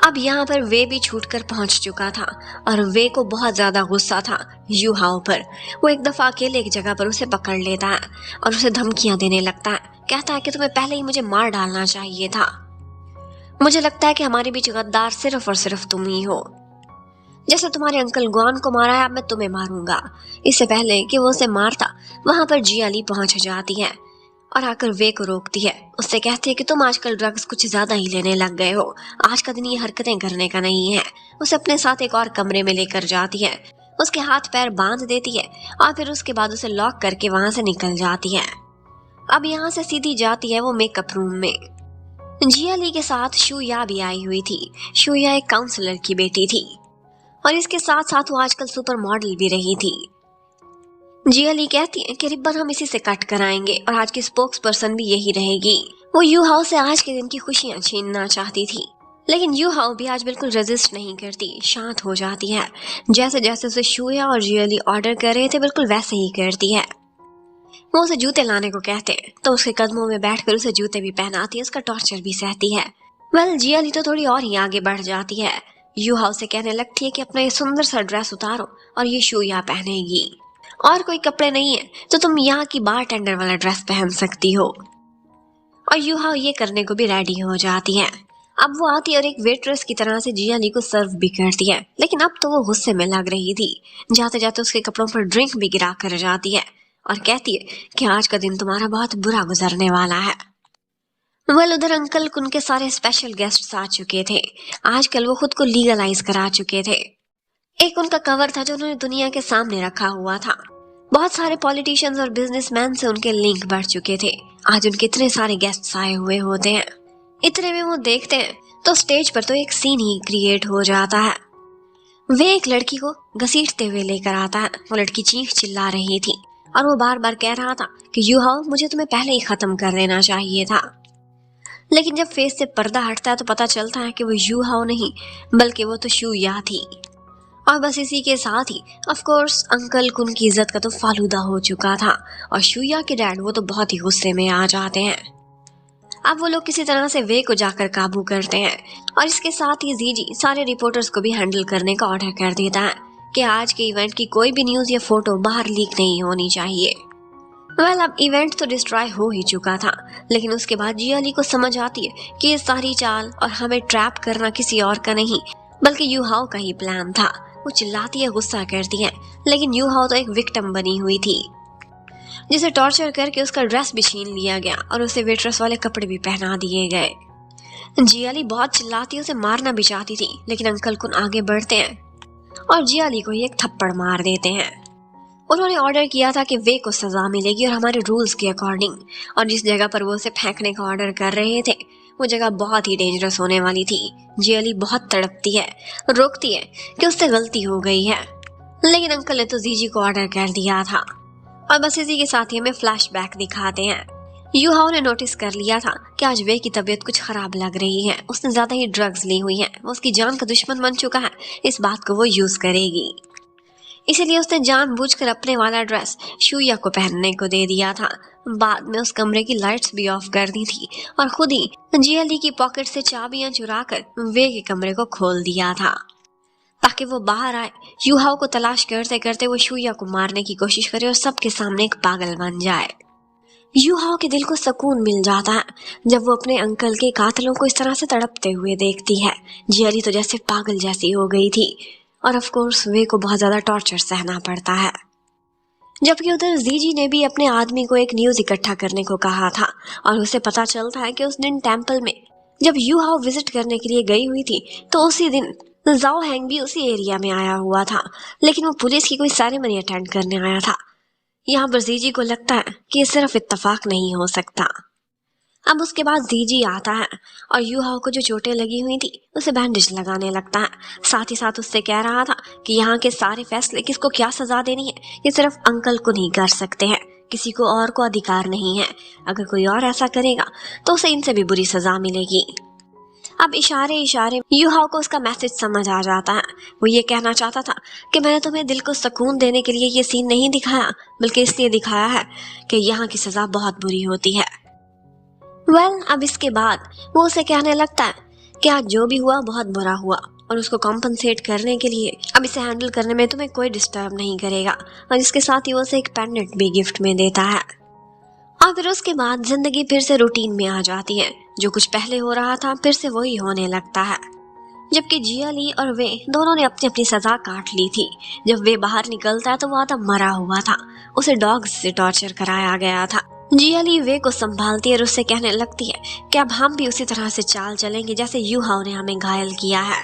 अब यहाँ पर वे भी छूटकर पहुंच चुका था और वे को बहुत ज्यादा गुस्सा था यू हाओ पर। वो एक दफा अकेले एक जगह पर उसे पकड़ लेता है और उसे धमकियां देने लगता है। कहता है कि तुम्हें पहले ही मुझे मार डालना चाहिए था। मुझे लगता है कि हमारे बीच गद्दार सिर्फ और सिर्फ तुम ही हो। जैसे तुम्हारे अंकल गुआन को मारा है, अब मैं तुम्हें मारूंगा। इससे पहले कि वो उसे मारता, वहां पर जिया ली पहुंच जाती है और आकर वे को रोकती है। उससे कहती है कि तुम आजकल ड्रग्स कुछ ज्यादा ही लेने लग गए हो। आज का दिन ये हरकतें करने का नहीं है। उसे अपने साथ एक और कमरे में लेकर जाती है, उसके हाथ पैर बांध देती है और फिर उसके बाद उसे लॉक करके वहां से निकल जाती है। अब यहाँ से सीधी जाती है वो मेकअप रूम में। जिया ली के साथ शुया भी आई हुई थी। शुया एक काउंसलर की बेटी थी और इसके साथ साथ वो आजकल सुपर मॉडल भी रही थी। जिया ली कहती है कि रिबन हम इसी से कट कराएंगे और आज की स्पोक्स पर्सन भी यही रहेगी। वो यू हाओ से आज के दिन की खुशियां छीनना चाहती थी, लेकिन यू हाओ भी आज बिल्कुल रेजिस्ट नहीं करती, शांत हो जाती है। जैसे जैसे उसे शुया और जिया ली ऑर्डर कर रहे थे बिल्कुल वैसे ही करती है। वो उसे जूते लाने को कहते हैं तो उसके कदमों में बैठकर उसे जूते भी पहनाती है, उसका टॉर्चर भी सहती है। जिया ली तो थोड़ी और ही आगे बढ़ जाती है। यू हाओ से कहने लगती है कि अपना ये सुंदर सा ड्रेस उतारो और ये शुया पहनेगी, और कोई कपड़े नहीं है तो तुम यहाँ की बार टेंडर वाला ड्रेस पहन सकती हो। और यू हाओ ये करने को भी रेडी हो जाती है। अब वो आती है और एक वेट्रेस की तरह से जिया ली को सर्व भी करती है, लेकिन अब तो वो गुस्से में लग रही थी। जाते जाते उसके कपड़ों पर ड्रिंक भी गिरा कर जाती है और कहती है कि आज का दिन तुम्हारा बहुत बुरा गुजरने वाला है। उधर अंकल उनके सारे स्पेशल गेस्ट्स आ चुके थे। आजकल वो खुद को लीगलाइज करा चुके थे। एक उनका कवर था जो उन्होंने दुनिया के सामने रखा हुआ था। बहुत सारे पॉलिटिशियंस और बिजनेसमैन से उनके लिंक बढ़ चुके थे। आज उनके इतने सारे गेस्ट्स आए हुए होते हैं। इतने में वो देखते हैं तो स्टेज पर तो एक सीन ही क्रिएट हो जाता है। वे एक लड़की को घसीटते हुए लेकर आता है। वो लड़की चीख चिल्ला रही थी और वो बार बार कह रहा था कि यू हाओ मुझे तुम्हें पहले ही खत्म कर देना चाहिए था। लेकिन जब फेस से पर्दा हटता है तो पता चलता है कि वो यू हाओ नहीं बल्कि वो तो शुया थी। और बस इसी के साथ ही ऑफ कोर्स अंकल कुन की इज्जत का तो फालूदा हो चुका था और शुया के डैड वो तो बहुत ही गुस्से में आ जाते हैं। अब वो लोग किसी तरह से वे को जाकर काबू करते हैं और इसके साथ ही जीजी सारे रिपोर्टर्स को भी हैंडल करने का ऑर्डर कर देता है कि आज के इवेंट की कोई भी न्यूज या फोटो बाहर लीक नहीं होनी चाहिए। अब इवेंट तो डिस्ट्रॉय हो ही चुका था, लेकिन उसके बाद जिया ली को समझ आती है कि ये सारी चाल और हमें ट्रैप करना किसी और का नहीं बल्कि यू हाओ का ही प्लान था। वो चिल्लाती है, गुस्सा करती है, लेकिन यू हाओ तो एक विक्टिम बनी हुई थी जिसे टॉर्चर करके उसका ड्रेस भी छीन लिया गया और उसे वेट्रेस वाले कपड़े भी पहना दिए गए। जिया ली बहुत चिल्लाती है, उसे मारना भी चाहती थी, लेकिन अंकल कुन आगे बढ़ते हैं और जिया ली को ही एक थप्पड़ मार देते हैं। उन्होंने ऑर्डर किया था कि वे को सजा मिलेगी और हमारे रूल्स के अकॉर्डिंग, और जिस जगह पर वो उसे फेंकने का ऑर्डर कर रहे थे वो जगह बहुत ही डेंजरस होने वाली थी। जिया ली बहुत तड़पती है, रोकती है कि उससे गलती हो गई है, लेकिन अंकल ने तो जीजी को ऑर्डर कर दिया था। और बस इसी के साथ ही हमें फ्लैशबैक दिखाते हैं। यू हाओ ने नोटिस कर लिया था कि आज वे की तबीयत कुछ खराब लग रही है, उसने ज्यादा ही ड्रग्स ली हुई है, वो उसकी जान का दुश्मन बन चुका है, इस बात को वो यूज करेगी। इसीलिए उसने जानबूझकर अपने वाला ड्रेस शुया को पहनने को दे दिया था। बाद में उस कमरे की लाइट्स भी ऑफ कर दी थी और खुद ही जिया ली की पॉकेट से चाबियां चुराकर वे के कमरे को खोल दिया था ताकि वो बाहर आए। यू हाओ को तलाश करते करते वो शुया को मारने की कोशिश करे और सबके सामने एक पागल बन जाए। यू हाओ के दिल को सुकून मिल जाता है जब वो अपने अंकल के कातलों को इस तरह से तड़पते हुए देखती है। जिया ली तो जैसे पागल जैसी हो गई थी और ऑफ कोर्स वे को बहुत ज्यादा टॉर्चर सहना पड़ता है। जबकि उधर जीजी ने भी अपने आदमी को एक न्यूज इकट्ठा करने को कहा था और उसे पता चलता है कि उस दिन टेंपल में जब यू हाओ विजिट करने के लिए गई हुई थी तो उसी दिन जाओ हैंग भी उसी एरिया में आया हुआ था, लेकिन वो पुलिस की कोई सेरेमनी अटेंड करने आया था। यहाँ पर जीजी को लगता है कि ये सिर्फ इत्तेफाक नहीं हो सकता। अब उसके बाद जीजी आता है और यू हाओ को जो चोटें लगी हुई थी उसे बैंडेज लगाने लगता है। साथ ही साथ उससे कह रहा था कि यहाँ के सारे फैसले किसको क्या सजा देनी है ये सिर्फ अंकल को नहीं कर सकते हैं, किसी को और को अधिकार नहीं है। अगर कोई और ऐसा करेगा तो उसे इनसे भी बुरी सजा मिलेगी। अब इशारे इशारे यू हाओ को उसका मैसेज समझ आ जाता है। वो ये कहना चाहता था कि मैंने तुम्हें दिल को सुकून देने के लिए ये सीन नहीं दिखाया बल्कि इसलिए दिखाया है कि यहाँ की सजा बहुत बुरी होती है। अब इसके बाद वो उसे कहने लगता है कि आज जो भी हुआ बहुत बुरा हुआ और उसको कॉम्पनसेट करने के लिए अब इसे हैंडल करने में तुम्हें कोई डिस्टर्ब नहीं करेगा। और इसके साथ ही वो उसे एक पेंडेंट भी गिफ्ट में देता है। और फिर उसके बाद जिंदगी फिर से रूटीन में आ जाती है। जो कुछ पहले हो रहा था फिर से वही होने लगता है। जबकि जिया ली और वे दोनों ने अपनी अपनी सजा काट ली थी। जब वे बाहर निकलता है तो वो आधा मरा हुआ था। उसे डॉग्स से टॉर्चर कराया गया था। जिया ली वे को संभालती है और उससे कहने लगती है कि अब हम भी उसी तरह से चाल चलेंगे जैसे यू हाओ ने हमें घायल किया है।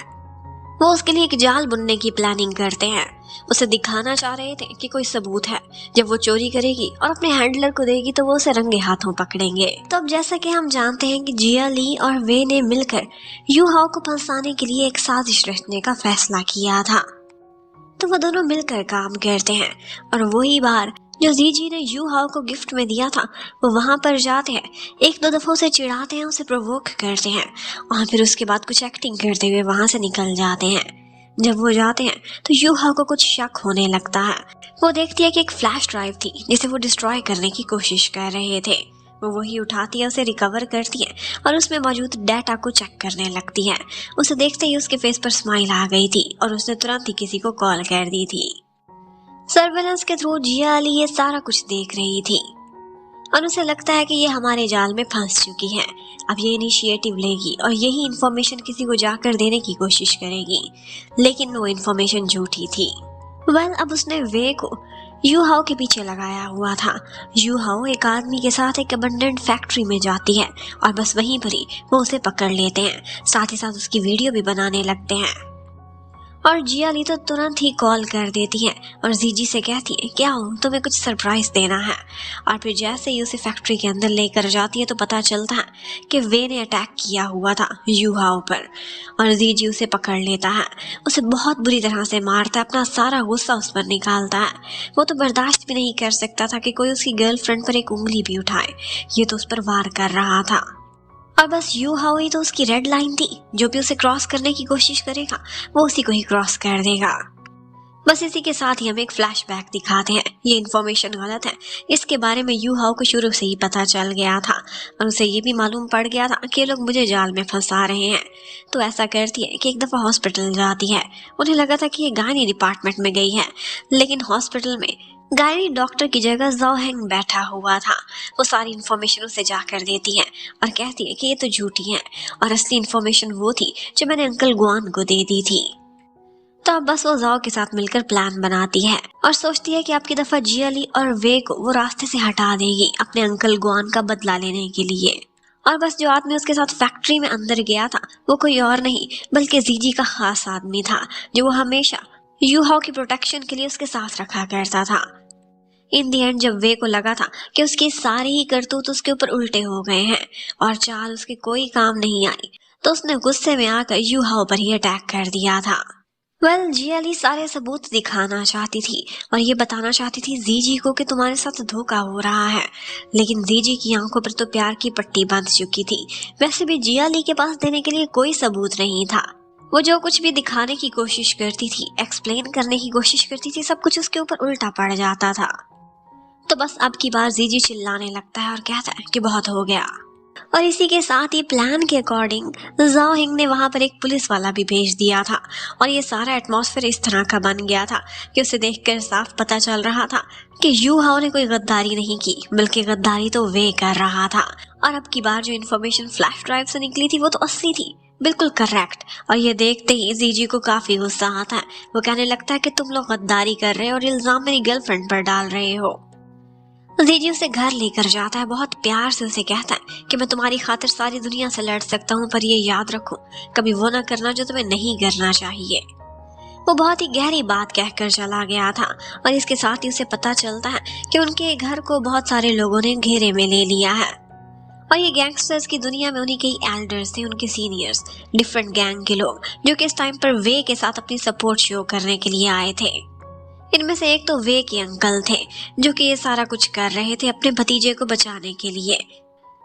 वो उसके लिए एक जाल बुनने की प्लानिंग करते हैं। उसे दिखाना चाह रहे थे कि कोई सबूत है। जब वो चोरी करेगी और अपने हैंडलर को देगी तो वो उसे रंगे हाथों पकड़ेंगे। तो अब जैसा कि हम जानते हैं कि जिया ली और वे ने मिलकर यू हाओ को फंसाने के लिए एक साजिश रचने का फैसला किया था। तो वो दोनों मिलकर काम करते हैं और वही बार जो जीजी ने यू हाओ को गिफ्ट में दिया था वो वहां पर जाते हैं। एक दो दफा उसे चिढ़ाते हैं, उसे प्रोवोक करते हैं और फिर उसके बाद कुछ एक्टिंग करते हुए वहां से निकल जाते हैं। जब वो जाते हैं तो यू हाओ को कुछ शक होने लगता है। वो देखती है कि एक फ्लैश ड्राइव थी जिसे वो डिस्ट्रॉय करने की कोशिश कर रहे थे। वो वही उठाती है, उसे रिकवर करती है और उसमें मौजूद डाटा को चेक करने लगती है। उसे देखते ही उसके फेस पर स्माइल आ गई थी और उसने तुरंत ही किसी को कॉल कर दी थी। सर्वेलेंस के थ्रू जिया ली ये सारा कुछ देख रही थी और उसे लगता है कि ये हमारे जाल में फंस चुकी है। अब ये इनिशिएटिव लेगी और यही इन्फॉर्मेशन किसी को जाकर देने की कोशिश करेगी, लेकिन वो इन्फॉर्मेशन झूठी थी। अब उसने वे को यू हाओ के पीछे लगाया हुआ था। यू हाओ एक आदमी के साथ एक अबंडेंट फैक्ट्री में जाती है और बस वहीं पर ही वो उसे पकड़ लेते हैं। साथ ही साथ उसकी वीडियो भी बनाने लगते हैं और जिया ली तो तुरंत ही कॉल कर देती है और जीजी से कहती है क्या हो, तुम्हें कुछ सरप्राइज देना है। और फिर जैसे ही उसे फैक्ट्री के अंदर लेकर जाती है तो पता चलता है कि वे ने अटैक किया हुआ था यू हाओ पर और जीजी उसे पकड़ लेता है। उसे बहुत बुरी तरह से मारता है, अपना सारा गुस्सा उस पर निकालता है। वो तो बर्दाश्त भी नहीं कर सकता था कि कोई उसकी गर्लफ्रेंड पर एक उंगली भी उठाए। ये तो उस पर वार कर रहा था और बस यू हाओ ही तो उसकी रेड लाइन थी। जो भी उसे क्रॉस करने की कोशिश करेगा वो उसी को ही क्रॉस कर देगा। बस इसी के साथ ही हमें एक फ्लैशबैक दिखाते हैं। ये इन्फॉर्मेशन गलत है, इसके बारे में यू हाओ को शुरू से ही पता चल गया था और उसे ये भी मालूम पड़ गया था कि लोग मुझे जाल में फंसा रहे हैं। तो ऐसा करती है कि एक दफ़ा हॉस्पिटल जाती है। उन्हें लगा था कि ये गायनी डिपार्टमेंट में गई है, लेकिन हॉस्पिटल में गायनी डॉक्टर की जगह ज़ाओ हेंग बैठा हुआ था। वो सारी इन्फॉर्मेशन उसे जाकर देती है और कहती है कि ये तो झूठी है और असली इन्फॉर्मेशन वो थी जो मैंने अंकल गुआन को दे दी थी। तो अब बस वो ज़ाओ के साथ मिलकर प्लान बनाती है और सोचती है कि अब की दफ़ा जिया ली और वे को वो रास्ते से हटा देगी अपने अंकल गुआन का बदला लेने के लिए। और बस जो आदमी उसके साथ फैक्ट्री में अंदर गया था वो कोई और नहीं बल्कि जीजी का खास आदमी था, जो वो हमेशा यू हाओ की प्रोटेक्शन के लिए उसके साथ रखा करता था। इन दी एंड जब वे को लगा था कि उसकी सारी ही करतूत उसके ऊपर उल्टे हो गए हैं और चाल उसके कोई काम नहीं आई, तो उसने गुस्से में आकर यू हाओ पर ही अटैक कर दिया था। जिया ली सारे सबूत दिखाना चाहती थी और ये बताना चाहती थी जीजी को कि तुम्हारे साथ धोखा हो रहा है, लेकिन जीजी की आंखों पर तो प्यार की पट्टी बांध चुकी थी। वैसे भी जिया ली के पास देने के लिए कोई सबूत नहीं था। वो जो कुछ भी दिखाने की कोशिश करती थी, एक्सप्लेन करने की कोशिश करती थी, सब कुछ उसके ऊपर उल्टा पड़ जाता था। तो बस अब की बार जीजी चिल्लाने लगता है और कहता है कि बहुत हो गया। और इसी के साथ ही प्लान के अकॉर्डिंग ज़ाओ हिंग ने वहां पर एक पुलिस वाला भी भेज दिया था और ये सारा एटमॉस्फेयर इस तरह का बन गया था कि उसे देखकर साफ पता चल रहा था कि यू हाओ ने कोई गद्दारी नहीं की, बल्कि गद्दारी तो वे कर रहा था। और अब की बार जो इन्फॉर्मेशन फ्लैश ड्राइव से निकली थी वो तो असली थी, बिल्कुल करेक्ट। और ये देखते ही जीजी को काफी गुस्सा आता है। वो कहने लगता है कि तुम लोग गद्दारी कर रहे हो और इल्जाम मेरी गर्लफ्रेंड पर डाल रहे हो। जीजी उसे घर लेकर जाता है, बहुत प्यार से उसे कहता है कि मैं तुम्हारी खातिर सारी दुनिया से लड़ सकता हूँ, पर ये याद रखो कभी वो ना करना जो तुम्हें नहीं करना चाहिए। वो बहुत ही गहरी बात कहकर चला गया था और इसके साथ ही उसे पता चलता है कि उनके घर को बहुत सारे लोगों ने घेरे में ले लिया है और ये गैंगस्टर्स की दुनिया में उन्हीं के एल्डर्स थे, उनके सीनियर्स, डिफरेंट गैंग के लोग जो कि इस टाइम पर वे के साथ अपनी सपोर्ट शो करने के लिए आए थे। इनमें से एक तो वे के अंकल थे जो कि ये सारा कुछ कर रहे थे अपने भतीजे को बचाने के लिए।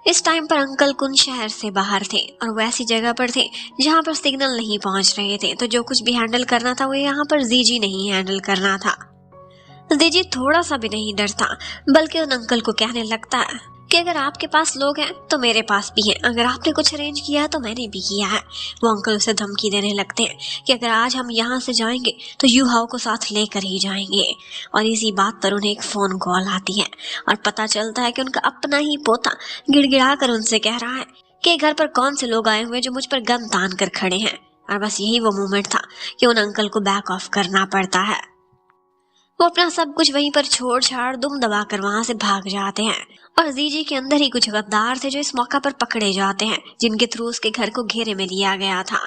इस टाइम पर अंकल कुन शहर से बाहर थे और वो ऐसी जगह पर थे जहां पर सिग्नल नहीं पहुंच रहे थे, तो जो कुछ भी हैंडल करना था वो यहाँ पर जीजी नहीं हैंडल करना था। जीजी थोड़ा सा भी नहीं डरता, बल्कि उन अंकल को कहने लगता है कि अगर आपके पास लोग हैं तो मेरे पास भी हैं, अगर आपने कुछ अरेंज किया है तो मैंने भी किया है। वो अंकल उसे धमकी देने लगते हैं कि अगर आज हम यहाँ से जाएंगे तो यू हाओ को साथ लेकर ही जाएंगे। और इसी बात पर उन्हें एक फोन कॉल आती है और पता चलता है कि उनका अपना ही पोता गिड़गिड़ा कर उनसे कह रहा है कि घर पर कौन से लोग आए हुए जो मुझ पर गन तान कर खड़े हैं। और बस यही वो मोमेंट था कि उन अंकल को बैक ऑफ करना पड़ता है। वो अपना सब कुछ वहीं पर छोड़ छाड़ दुम दबा कर वहां से भाग जाते हैं। और जीजी के अंदर ही कुछ गद्दार थे जो इस मौका पर पकड़े जाते हैं, जिनके थ्रू उसके घर को घेरे में लिया गया था।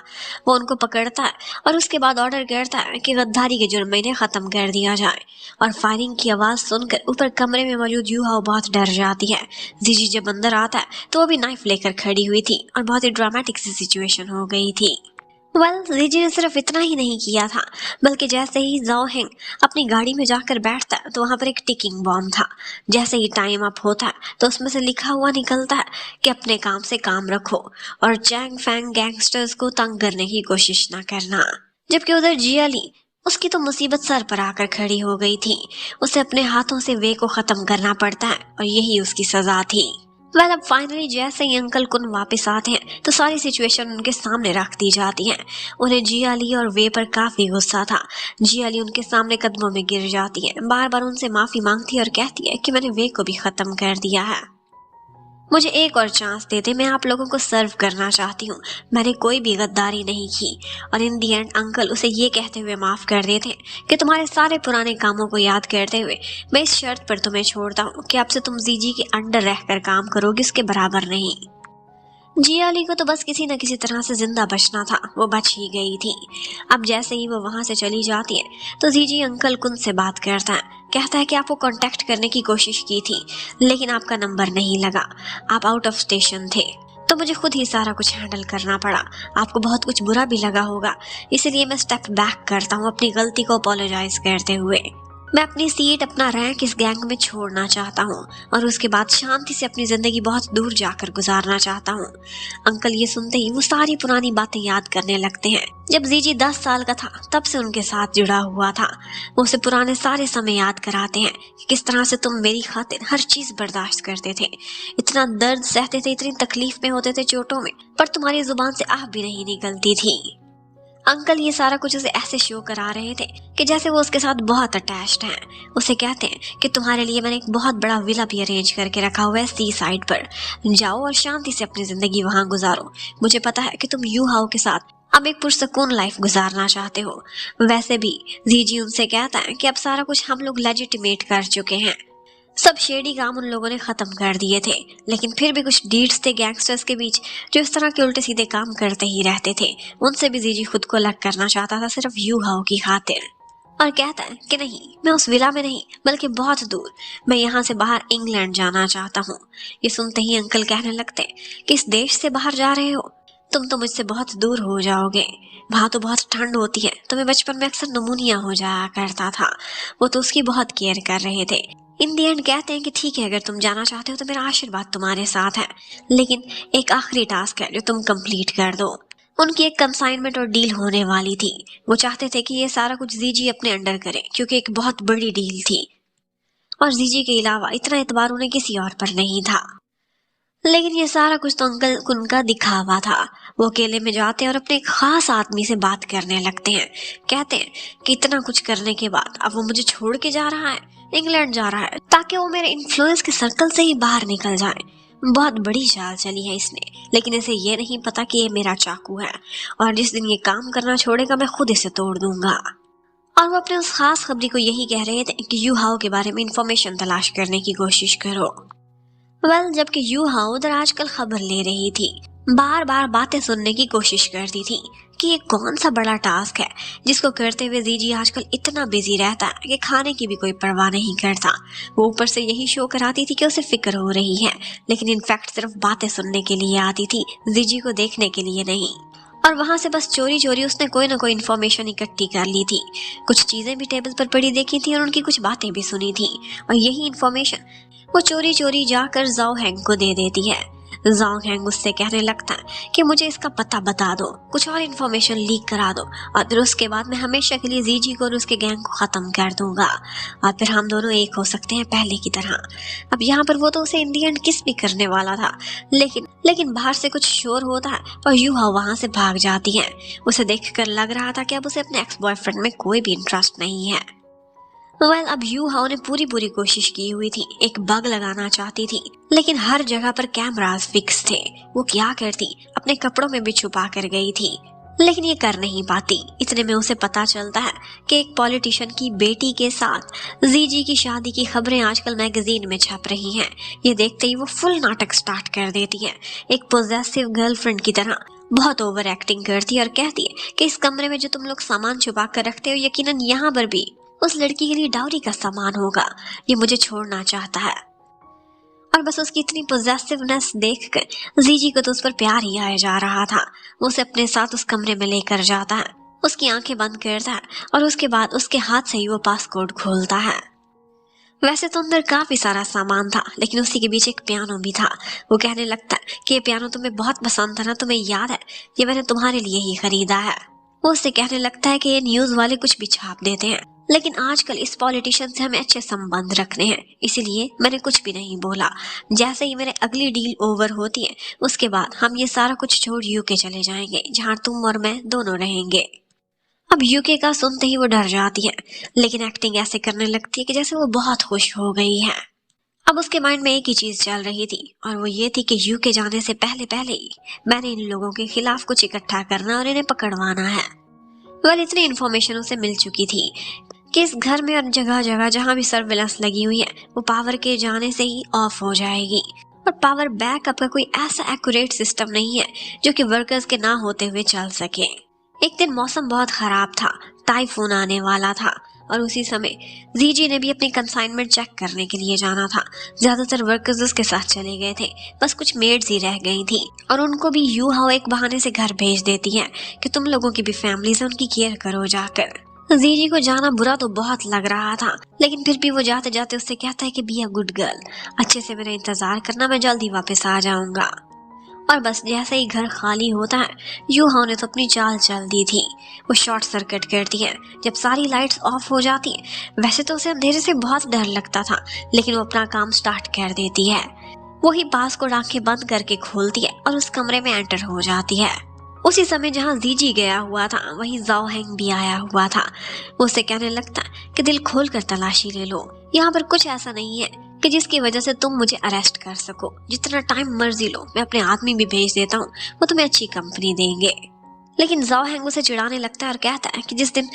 वो उनको पकड़ता है और उसके बाद ऑर्डर करता है कि गद्दारी के जुर्म में इन्हें खत्म कर दिया जाए। और फायरिंग की आवाज सुनकर ऊपर कमरे में मौजूद यू हाओ बहुत डर जाती है। जीजी जब अंदर आता है तो वो भी नाइफ लेकर खड़ी हुई थी और बहुत ही ड्रामेटिक सी सिचुएशन हो गई थी। जीजी ने सिर्फ इतना ही नहीं किया था, बल्कि जैसे ही जाओ हेंग अपनी गाड़ी में जाकर बैठता है तो वहां पर एक टिकिंग बॉम्ब था। जैसे ही टाइम अप होता है तो उसमें से लिखा हुआ निकलता है कि अपने काम से काम रखो और चैंग फैंग गैंगस्टर्स को तंग करने की कोशिश ना करना। जबकि उधर जियाली, उसकी तो मुसीबत सर पर आकर खड़ी हो गई थी। उसे अपने हाथों से वे को खत्म करना पड़ता है और यही उसकी सजा थी। अब फाइनली जैसे ही अंकल कुन वापस आते हैं तो सारी सिचुएशन उनके सामने रख दी जाती है। उन्हें जियाली और वे पर काफी गुस्सा था। जियाली उनके सामने कदमों में गिर जाती है, बार बार उनसे माफी मांगती है और कहती है कि मैंने वे को भी खत्म कर दिया है, मुझे एक और चांस दे दे, मैं आप लोगों को सर्व करना चाहती हूँ, मैंने कोई भी गद्दारी नहीं की। और इन दी एंड अंकल उसे ये कहते हुए माफ कर देते कि तुम्हारे सारे पुराने कामों को याद करते हुए मैं इस शर्त पर तुम्हें छोड़ता हूँ कि आपसे तुम जीजी के अंडर रहकर काम करोगे, उसके बराबर नहीं। जियाली को तो बस किसी न किसी तरह से जिंदा बचना था, वो बच ही गई थी। अब जैसे ही वो वहां से चली जाती है तो जीजी अंकल कुन से बात करता है, कहता है कि आपको कांटेक्ट करने की कोशिश की थी लेकिन आपका नंबर नहीं लगा, आप आउट ऑफ स्टेशन थे, तो मुझे खुद ही सारा कुछ हैंडल करना पड़ा। आपको बहुत कुछ बुरा भी लगा होगा, इसलिए मैं स्टेप बैक करता हूँ अपनी गलती को अपोलोजाइज करते हुए। मैं अपनी सीट, अपना रैंक इस गैंग में छोड़ना चाहता हूँ और उसके बाद शांति से अपनी जिंदगी बहुत दूर जाकर गुजारना चाहता हूँ। अंकल ये सुनते ही वो सारी पुरानी बातें याद करने लगते हैं। जब जीजी 10 साल का था तब से उनके साथ जुड़ा हुआ था। वो उसे पुराने सारे समय याद कराते हैं कि किस तरह से तुम मेरी खातिर हर चीज बर्दाश्त करते थे, इतना दर्द सहते थे, इतनी तकलीफ में होते थे चोटों में, पर तुम्हारी जुबान से आह भी नहीं निकलती थी। अंकल ये सारा कुछ उसे ऐसे शो करा रहे थे कि जैसे वो उसके साथ बहुत अटैच्ड हैं। उसे कहते हैं कि तुम्हारे लिए मैंने एक बहुत बड़ा विला भी अरेंज करके रखा हुआ है सी साइड पर, जाओ और शांति से अपनी जिंदगी वहां गुजारो। मुझे पता है कि तुम यू हाओ के साथ अब एक पुरसकून लाइफ गुजारना चाहते हो। वैसे भी जीजी उनसे कहता है कि अब सारा कुछ हम लोग लेजिटिमेट कर चुके हैं, सब शेडी काम उन लोगों ने खत्म कर दिए थे, लेकिन फिर भी कुछ डीड्स थे गैंगस्टर्स के बीच जो इस तरह के उल्टे सीधे काम करते ही रहते थे। उनसे भी जीजी खुद को अलग करना चाहता था सिर्फ यू हाओ की खातिर। और कहता है कि नहीं, मैं उस विला में नहीं बल्कि बहुत दूर, मैं यहाँ से बाहर इंग्लैंड जाना चाहता हूँ। ये सुनते ही अंकल कहने लगते कि इस देश से बाहर जा रहे हो, तुम तो मुझसे बहुत दूर हो जाओगे, वहां तो बहुत ठंड होती है, तुम्हें बचपन में अक्सर नमूनिया हो जाया करता था। वो तो उसकी बहुत केयर कर रहे थे। इन दी एंड कहते हैं कि ठीक है, अगर तुम जाना चाहते हो तो मेरा आशीर्वाद तुम्हारे साथ है, लेकिन एक आखिरी टास्क है जो तुम कंप्लीट कर दो। उनकी एक कंसाइनमेंट और डील होने वाली थी। वो चाहते थे कि ये सारा कुछ जीजी अपने अंडर करे क्योंकि एक बहुत बड़ी डील थी और जीजी के अलावा इतना एतबार उन्हें किसी और पर नहीं था। लेकिन ये सारा कुछ तो अंकल उनका दिखावा था। वो अकेले में जाते हैं और अपने एक खास आदमी से बात करने लगते हैं। कहते हैं कि इतना कुछ करने के बाद अब वो मुझे छोड़ के जा रहा है, इंग्लैंड जा रहा है ताकि वो मेरे इन्फ्लुएंस के सर्कल से ही बाहर निकल जाए। बहुत बड़ी चाल चली है इसने, लेकिन इसे ये नहीं पता कि ये मेरा चाकू है और जिस दिन ये काम करना छोड़ेगा मैं खुद इसे तोड़ दूंगा। और वो अपने उस खास खबरी को यही कह रहे थे कि यू हाओ के बारे में इंफॉर्मेशन तलाश करने की कोशिश करो। जबकि यू हाओ उधर आजकल खबर ले रही थी, बार बार बातें सुनने की कोशिश करती थी कि ये कौन सा बड़ा टास्क है जिसको करते हुए जीजी आजकल इतना बिजी रहता है कि खाने की भी कोई परवाह नहीं करता। वो ऊपर से यही शो कराती थी कि उसे फिक्र हो रही है, लेकिन इनफैक्ट सिर्फ बातें सुनने के लिए आती थी, जीजी को देखने के लिए नहीं। और वहां से बस चोरी चोरी उसने कोई ना कोई इन्फॉर्मेशन इकट्ठी कर ली थी, कुछ चीजें भी टेबल पर पड़ी देखी थी और उनकी कुछ बातें भी सुनी थी। और यही इन्फॉर्मेशन वो चोरी चोरी जाकर जाओ हैंग को दे देती है। जोंग हैंग उससे कहने लगता है कि मुझे इसका पता बता दो, कुछ और इन्फॉर्मेशन लीक करा दो और फिर उसके बाद मैं हमेशा के लिए जीजी को और उसके गैंग को खत्म कर दूंगा और फिर हम दोनों एक हो सकते हैं पहले की तरह। अब यहाँ पर वो तो उसे इन दी एंड किस भी करने वाला था, लेकिन बाहर से कुछ शोर होता है और यूहा वहां से भाग जाती है। उसे देखकर लग रहा था कि अब उसे अपने एक्स बॉयफ्रेंड में कोई भी इंटरेस्ट नहीं है। अब यूहाओ ने पूरी कोशिश की हुई थी, एक बग लगाना चाहती थी, लेकिन हर जगह पर कैमरास फिक्स थे। वो क्या करती, अपने कपड़ों में भी छुपा कर गई थी, लेकिन ये कर नहीं पाती। इतने में उसे पता चलता है कि एक पॉलिटिशियन की बेटी के साथ जीजी की शादी की खबरें आजकल मैगजीन में छप रही हैं। ये देखते ही वो फुल नाटक स्टार्ट कर देती है, एक पोजेसिव गर्लफ्रेंड की तरह बहुत ओवर एक्टिंग करती है और कहती है कि इस कमरे में जो तुम लोग सामान छुपा कर रखते हो, यकीनन यहाँ पर भी उस लड़की के लिए डाउरी का सामान होगा। ये मुझे छोड़ना चाहता है। और बस उसकी इतनी पोजेसिवनेस देखकर जीजी को तो उस पर प्यार ही आया जा रहा था। वो उसे अपने साथ उस कमरे में लेकर जाता है, उसकी आंखें बंद करता है और उसके बाद उसके हाथ से ही वो पासकोड खोलता है। वैसे तो अंदर काफी सारा सामान था, लेकिन उसी के बीच एक पियानो भी था। वो कहने लगता है कि ये पियानो तुम्हें बहुत पसंद था ना, तुम्हें याद है, ये मैंने तुम्हारे लिए ही खरीदा है। वो उससे कहने लगता है कि ये न्यूज वाले कुछ भी छाप देते हैं, लेकिन आजकल इस पॉलिटिशियन से हमें अच्छे संबंध रखने हैं, इसीलिए मैंने कुछ भी नहीं बोला। जैसे ही मेरे अगली डील ओवर होती है, उसके बाद हम ये सारा कुछ छोड़ यूके चले जाएंगे, जहाँ तुम और मैं दोनों रहेंगे। अब यूके का सुनते ही वो डर जाती है, लेकिन एक्टिंग ऐसे करने लगती है कि जैसे वो बहुत खुश हो गई है। अब उसके माइंड में एक ही चीज चल रही थी और वो ये थी कि यूके जाने से पहले ही मैंने इन लोगों के खिलाफ कुछ इकट्ठा करना और इन्हें पकड़वाना है। इतनी इन्फॉर्मेशन उसे मिल चुकी थी कि इस घर में और जगह जगह जहाँ भी सर्विलेंस लगी हुई है, वो पावर के जाने से ही ऑफ हो जाएगी। और पावर बैकअप का कोई ऐसा एक्यूरेट सिस्टम नहीं है जो कि वर्कर्स के ना होते हुए चल सके। एक दिन मौसम बहुत खराब था, टाइफून आने वाला था और उसी समय जीजी ने भी अपनी कंसाइनमेंट चेक करने के लिए जाना था। ज्यादातर वर्कर्स उसके साथ चले गए थे, बस कुछ मेड्स ही रह गई थी और उनको भी यूहाओ एक बहाने से घर भेज देती है कि तुम लोगों की भी फैमिलीज है, उनकी केयर करो जाकर। जीजी को जाना बुरा तो बहुत लग रहा था, लेकिन फिर भी वो जाते जाते उससे कहता है कि बी अ गुड गर्ल, अच्छे से मेरा इंतजार करना, मैं जल्दी वापस आ जाऊंगा। और बस जैसे ही घर खाली होता है, यूहाओ ने तो अपनी चाल चल दी थी। वो शॉर्ट सर्किट करती है जब सारी लाइट्स ऑफ हो जाती है। वैसे तो उसे अंधेरे से बहुत डर लगता था, लेकिन वो अपना काम स्टार्ट कर देती है। वही पासकोड आंखें बंद करके खोलती है और उस कमरे में एंटर हो जाती है। उसी समय जहाँ जीजी गया हुआ था, वहीं जाओ हैंग भी आया हुआ था। वो उसे कहने लगता है कि दिल खोल कर तलाशी ले लो, यहाँ पर कुछ ऐसा नहीं है कि जिसकी वजह से तुम मुझे अरेस्ट कर सको। जितना टाइम मर्जी लो, मैं अपने आदमी भी भेज देता हूँ, वो तुम्हें अच्छी कंपनी देंगे। लेकिन जाओ हैंग उसे चिढ़ाने लगता है और कहता है कि जिस दिन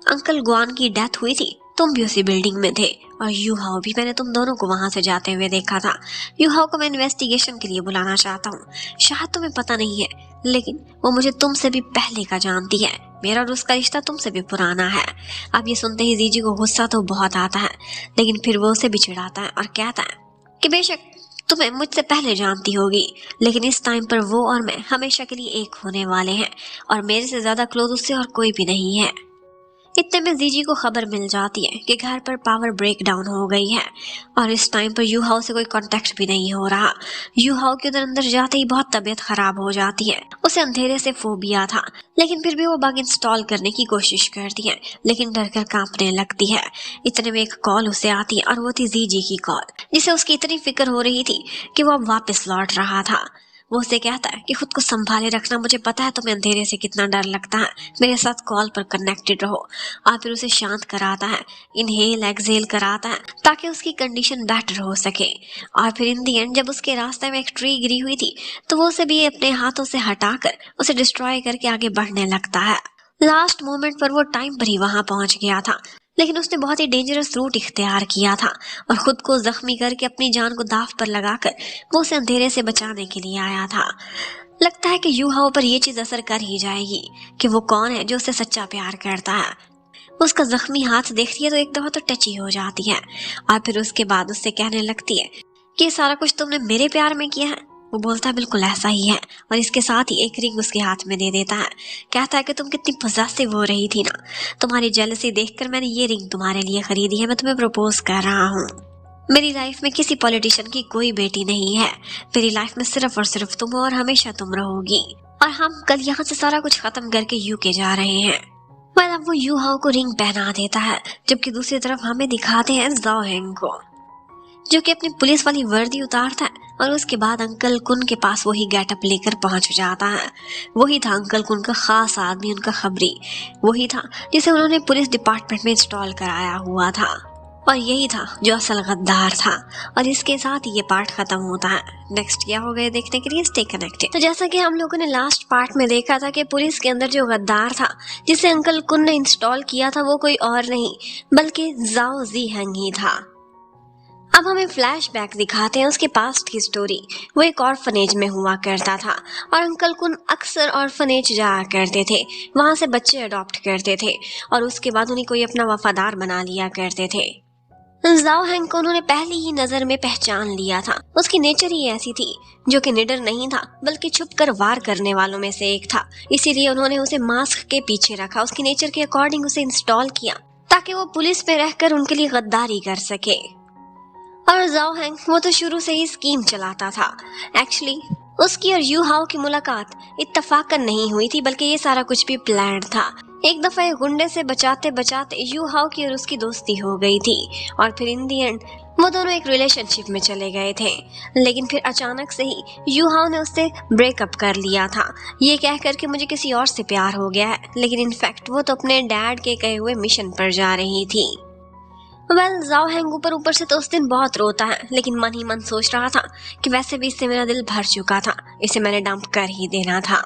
अंकल गुआन की डेथ हुई थी, तुम भी उसी बिल्डिंग में थे और यूहाओ भी, मैंने तुम दोनों को वहां से जाते हुए देखा था। यूहाओ को मैं इन्वेस्टिगेशन के लिए बुलाना चाहता हूँ, शायद तुम्हें पता नहीं है, लेकिन वो मुझे तुमसे भी पहले का जानती है। मेरा और उसका रिश्ता तुमसे भी पुराना है। अब ये सुनते ही जीजी को गुस्सा तो बहुत आता है, लेकिन फिर वो उसे भी चिढ़ाता है और कहता है कि बेशक तुम्हें मुझसे पहले जानती होगी, लेकिन इस टाइम पर वो और मैं हमेशा के लिए एक होने वाले हैं और मेरे से ज्यादा क्लोज उससे और कोई भी नहीं है। इतने में जीजी को खबर मिल जाती है कि घर पर पावर ब्रेक डाउन हो गई है और इस टाइम पर यूहाओ से कोई कांटेक्ट भी नहीं हो रहा। यूहाओ के उधर अंदर जाते ही बहुत तबीयत खराब हो जाती है। उसे अंधेरे से फोबिया था, लेकिन फिर भी वो बग इंस्टॉल करने की कोशिश करती है, लेकिन डर कर कांपने लगती है। इतने में एक कॉल उसे आती है और वो थी जीजी की कॉल, जिसे उसकी इतनी फिक्र हो रही थी कि वो अब वापस लौट रहा था। वो उसे कहता है कि खुद को संभाले रखना, मुझे पता है तुम्हें अंधेरे से कितना डर लगता है, मेरे साथ कॉल पर कनेक्टेड रहो। और फिर उसे शांत कराता है, इनहेल एक्सहेल कराता है ताकि उसकी कंडीशन बेटर हो सके। और फिर इन दी एंड जब उसके रास्ते में एक ट्री गिरी हुई थी, तो वो उसे भी अपने हाथों से हटाकर उसे डिस्ट्रॉय करके आगे बढ़ने लगता है। लास्ट मोमेंट पर वो टाइम पर ही वहां पहुंच गया था, लेकिन उसने बहुत ही डेंजरस रूट इख्तियार किया था और खुद को जख्मी करके अपनी जान को दाव पर लगाकर वो उसे अंधेरे से बचाने के लिए आया था। लगता है कि यूहाओ पर यह चीज असर कर ही जाएगी कि वो कौन है जो उसे सच्चा प्यार करता है। उसका जख्मी हाथ देखती है तो एक दफा तो टची हो जाती है और फिर उसके बाद उससे कहने लगती है कि सारा कुछ तुमने मेरे प्यार में किया है। वो बोलता है बिल्कुल ऐसा ही है और इसके साथ ही एक रिंग उसके हाथ में दे देता है। कहता है कि तुम कितनी पॉसेसिव हो रही थी ना, तुम्हारी जेलसी देखकर मैंने ये रिंग तुम्हारे लिए खरीदी है, मैं तुम्हें प्रपोज कर रहा हूँ। मेरी लाइफ में किसी पॉलिटिशियन की कोई बेटी नहीं है। मेरी लाइफ में सिर्फ और सिर्फ तुम हो और हमेशा तुम रहोगी। और हम कल यहाँ से सारा कुछ खत्म करके यूके जा रहे हैं। अब वो यू हाओ को रिंग पहना देता है, जबकि दूसरी तरफ हमें दिखाते हैं जाओ हेंग को, जो कि अपनी पुलिस वाली वर्दी उतारता है और उसके बाद अंकल कुन के पास वही गेटअप लेकर पहुंच जाता है। वही था अंकल कुन का खास आदमी, उनका खबरी। वही था जिसे उन्होंने पुलिस डिपार्टमेंट में इंस्टॉल कराया हुआ था। और यही था जो असल गद्दार था। और इसके साथ ये पार्ट खत्म होता है। नेक्स्ट क्या हो गया देखने के लिए स्टे कनेक्टेड। तो जैसा कि हम लोगों ने लास्ट पार्ट में देखा था कि पुलिस के अंदर जो गद्दार था जिसे अंकल कुन ने इंस्टॉल किया था वो कोई और नहीं बल्कि जाओ जी हैंग ही था। अब हमें फ्लैशबैक दिखाते हैं उसके पास्ट की स्टोरी। वो एक ऑर्फनेज में हुआ करता था और अंकल कुन अक्सर ऑर्फनेज जाया करते थे, वहां से बच्चे अडॉप्ट करते थे और उसके बाद उन्हें कोई अपना वफादार बना लिया करते थे। जाओ हैंग को उन्होंने पहली ही नजर में पहचान लिया था। उसकी नेचर ही ऐसी थी जो कि निडर नहीं था बल्कि छुपकर वार करने वालों में से एक था। इसीलिए उन्होंने उसे मास्क के पीछे रखा, उसकी नेचर के अकॉर्डिंग उसे इंस्टॉल किया ताकि वो पुलिस में रहकर उनके लिए गद्दारी कर सके। और जाओ हैंग वो तो शुरू से ही स्कीम चलाता था। एक्चुअली उसकी और यू हाओ की मुलाकात इत्तफाकन नहीं हुई थी बल्कि ये सारा कुछ भी प्लान्ड था। एक दफा एक गुंडे से बचाते बचाते यू हाओ की और उसकी दोस्ती हो गई थी और फिर इन दी एंड वो दोनों एक रिलेशनशिप में चले गए थे। लेकिन फिर अचानक से ही यू हाओ ने उससे ब्रेकअप कर लिया था, ये कह कर के मुझे किसी और से प्यार हो गया है। लेकिन इनफैक्ट वो तो अपने डैड के कहे हुए मिशन पर जा रही थी। जाओ हैंग ऊपर से तो उस दिन बहुत रोता है, लेकिन मन ही मन सोच रहा था कि वैसे भी इससे मेरा दिल भर चुका था, इसे मैंने डंप कर ही देना था।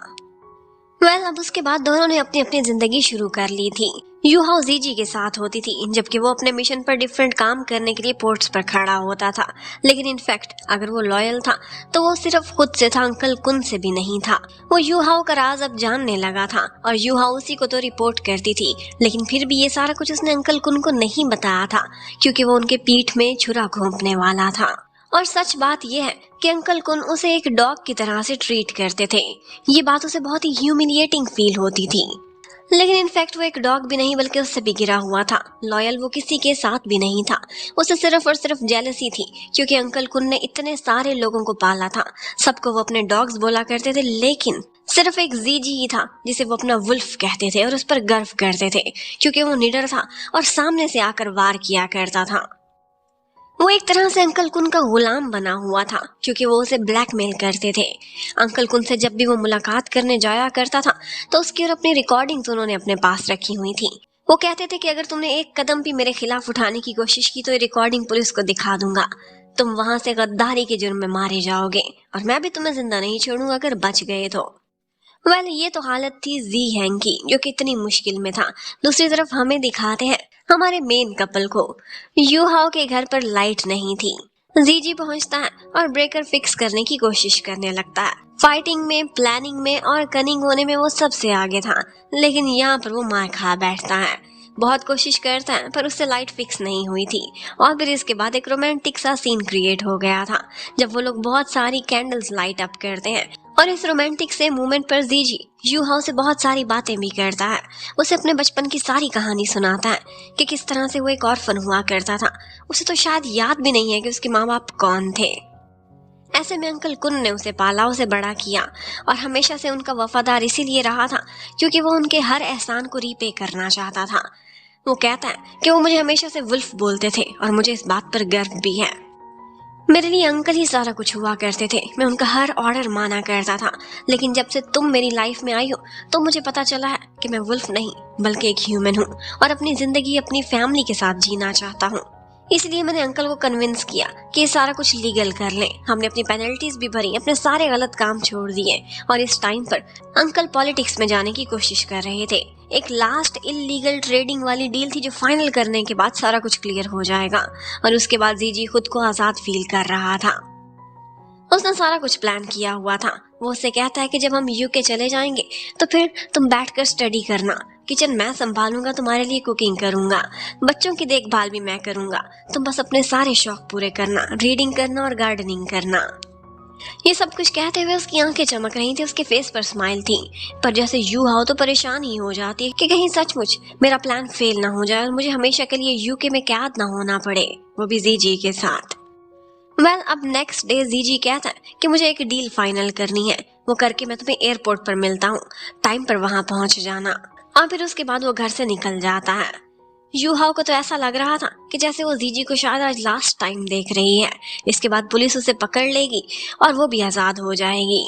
अब उसके बाद दोनों ने अपनी अपनी जिंदगी शुरू कर ली थी। यू हाओ जीजी के साथ होती थी जबकि वो अपने मिशन पर डिफरेंट काम करने के लिए पोर्ट्स पर खड़ा होता था। लेकिन इनफैक्ट अगर वो लॉयल था तो वो सिर्फ खुद से था, अंकल कुन से भी नहीं था। वो यू हाओ का राज अब जानने लगा था और यू हाओ उसी को तो रिपोर्ट करती थी। लेकिन फिर भी ये सारा कुछ उसने अंकल कुन को नहीं बताया था क्योंकि वो उनके पीठ में छुरा घोंपने वाला था। और सच बात यह है कि अंकल कुन उसे एक डॉग की तरह से ट्रीट करते थे। ये बात उसे बहुत ही ह्यूमिलिएटिंग फील होती थी। लेकिन इनफैक्ट वो एक डॉग भी नहीं बल्कि उससे भी गिरा हुआ था। लॉयल वो किसी के साथ भी नहीं था, उसे सिर्फ और सिर्फ जेलसी थी क्योंकि अंकल कुन ने इतने सारे लोगों को पाला था। सबको वो अपने डॉग्स बोला करते थे, लेकिन सिर्फ एक जीजी ही था जिसे वो अपना वुल्फ कहते थे और उस पर गर्व करते थे क्योंकि वो निडर था और सामने से आकर वार किया करता था। वो एक तरह से अंकल कुन का गुलाम बना हुआ था क्योंकि वो उसे ब्लैकमेल करते थे। अंकल कुन से जब भी वो मुलाकात करने जाया करता था तो उसकी और अपनी रिकॉर्डिंग्स उन्होंने अपने पास रखी हुई थी। वो कहते थे कि अगर तुमने एक कदम भी मेरे खिलाफ उठाने की कोशिश की तो ये रिकॉर्डिंग पुलिस को दिखा दूंगा, तुम वहां से गद्दारी के जुर्म में मारे जाओगे और मैं भी तुम्हें जिंदा नहीं छोड़ूंगा अगर बच गए तो। ये तो हालत थी जी हैंग की जो कि इतनी मुश्किल में था। दूसरी तरफ हमें दिखाते हैं हमारे मेन कपल को। यू हाओ के घर पर लाइट नहीं थी। जीजी पहुंचता है और ब्रेकर फिक्स करने की कोशिश करने लगता है। फाइटिंग में, प्लानिंग में और कनिंग होने में वो सबसे आगे था, लेकिन यहाँ पर वो मार खा बैठता है। बहुत कोशिश करता है पर उससे लाइट फिक्स नहीं हुई थी। और फिर इसके बाद एक रोमांटिक सा सीन क्रिएट हो गया था जब वो लोग बहुत सारी कैंडल्स लाइट अप करते हैं और इस रोमांटिक से मोमेंट पर जीजी यू हाओ से बहुत सारी बातें भी करता है। उसे अपने बचपन की सारी कहानी सुनाता है कि किस तरह से वो एक ऑर्फन हुआ करता था। उसे तो शायद याद भी नहीं है कि उसके माँ बाप कौन थे। ऐसे में अंकल कुन ने उसे पाला, उसे बड़ा किया और हमेशा से उनका वफादार इसीलिए रहा था क्योंकि वो उनके हर एहसान को रीपे करना चाहता था। वो कहता है कि वो मुझे हमेशा से वुल्फ बोलते थे और मुझे इस बात पर गर्व भी है। मेरे लिए अंकल ही सारा कुछ हुआ करते थे, मैं उनका हर ऑर्डर माना करता था। लेकिन जब से तुम मेरी लाइफ में आई हो तो मुझे पता चला है कि मैं वुल्फ नहीं बल्कि एक ह्यूमन हूँ और अपनी जिंदगी अपनी फैमिली के साथ जीना चाहता हूँ। इसलिए मैंने अंकल को कन्विंस किया कि ये सारा कुछ लीगल कर लें। हमने अपनी पेनल्टीज भी भरी, अपने सारे गलत काम छोड़ दिए और इस टाइम पर अंकल पॉलिटिक्स में जाने की कोशिश कर रहे थे। एक लास्ट इलीगल ट्रेडिंग वाली डील थी जो फाइनल करने के बाद सारा कुछ क्लियर हो जाएगा और उसके बाद जीजी खुद को आजाद फील कर रहा था। उसने सारा कुछ प्लान किया हुआ था। वो उससे कहता है कि जब हम यूके चले जाएंगे तो फिर तुम बैठकर स्टडी करना, किचन मैं संभालूंगा, तुम्हारे लिए कुकिंग करूंगा, बच्चों की देखभाल भी मैं करूंगा, तुम बस अपने सारे शौक पूरे करना, रीडिंग करना और गार्डनिंग करना। ये सब कुछ कहते हुए उसकी आंखें चमक रही थी, उसके फेस पर स्माइल थी। पर जैसे यू हाओ तो परेशान ही हो जाती है कि कहीं सचमुच मेरा प्लान फेल ना हो जाए और मुझे हमेशा के लिए यूके में कैद ना होना पड़े, वो भी जीजी के साथ। अब नेक्स्ट डे जीजी कहता है कि मुझे एक डील फाइनल करनी है, वो करके मैं तुम्हें एयरपोर्ट पर मिलता हूँ, टाइम पर वहां पहुंच जाना। और फिर उसके बाद वो घर से निकल जाता है। यू हाओ को तो ऐसा लग रहा था कि जैसे वो जीजी को शायद आज लास्ट टाइम देख रही है। इसके बाद पुलिस उसे पकड़ लेगी और वो भी आजाद हो जाएगी।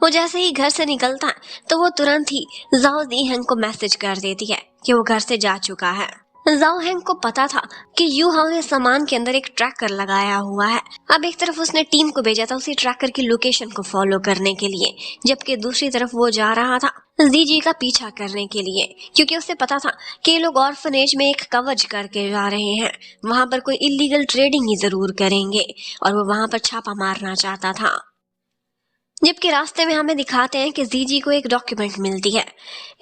वो जैसे ही घर से निकलता है तो वो तुरंत ही जाओ ज़ीहैंग को मैसेज कर देती है कि वो घर से जा चुका है। जाओ हैंग को पता था कि यू हाओ ने सामान के अंदर एक ट्रैकर लगाया हुआ है। अब एक तरफ उसने टीम को भेजा था उसी ट्रैकर की लोकेशन को फॉलो करने के लिए, जबकि दूसरी तरफ वो जा रहा था जीजी का पीछा करने के लिए, क्योंकि उसे पता था कि ये लोग ऑर्फनेज में एक कवच करके जा रहे हैं, वहां पर कोई इलीगल ट्रेडिंग ही जरूर करेंगे और वो वहां पर छापा मारना चाहता था। जबकि रास्ते में हमें दिखाते हैं कि जीजी को एक डॉक्यूमेंट मिलती है।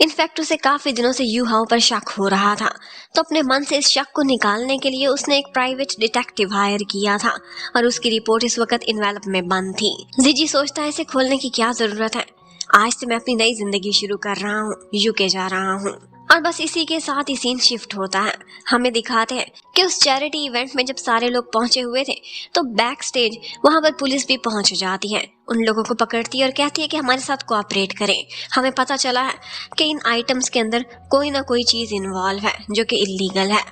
इनफैक्ट उसे काफी दिनों से यू हाओ पर शक हो रहा था, तो अपने मन से इस शक को निकालने के लिए उसने एक प्राइवेट डिटेक्टिव हायर किया था और उसकी रिपोर्ट इस वक्त इन्वेलप में बंद थी। जीजी सोचता है इसे खोलने की क्या जरूरत है, आज से मैं अपनी नई जिंदगी शुरू कर रहा हूँ, यूके जा रहा हूँ। और बस इसी के साथ ही सीन शिफ्ट होता है। हमें दिखाते हैं कि उस चैरिटी इवेंट में जब सारे लोग पहुंचे हुए थे तो बैक स्टेज वहां पर पुलिस भी पहुंच जाती है, उन लोगों को पकड़ती है और कहती है कि हमारे साथ कोऑपरेट करें। हमें पता चला है कि इन आइटम्स के अंदर कोई ना कोई चीज इन्वॉल्व है जो कि इलीगल है।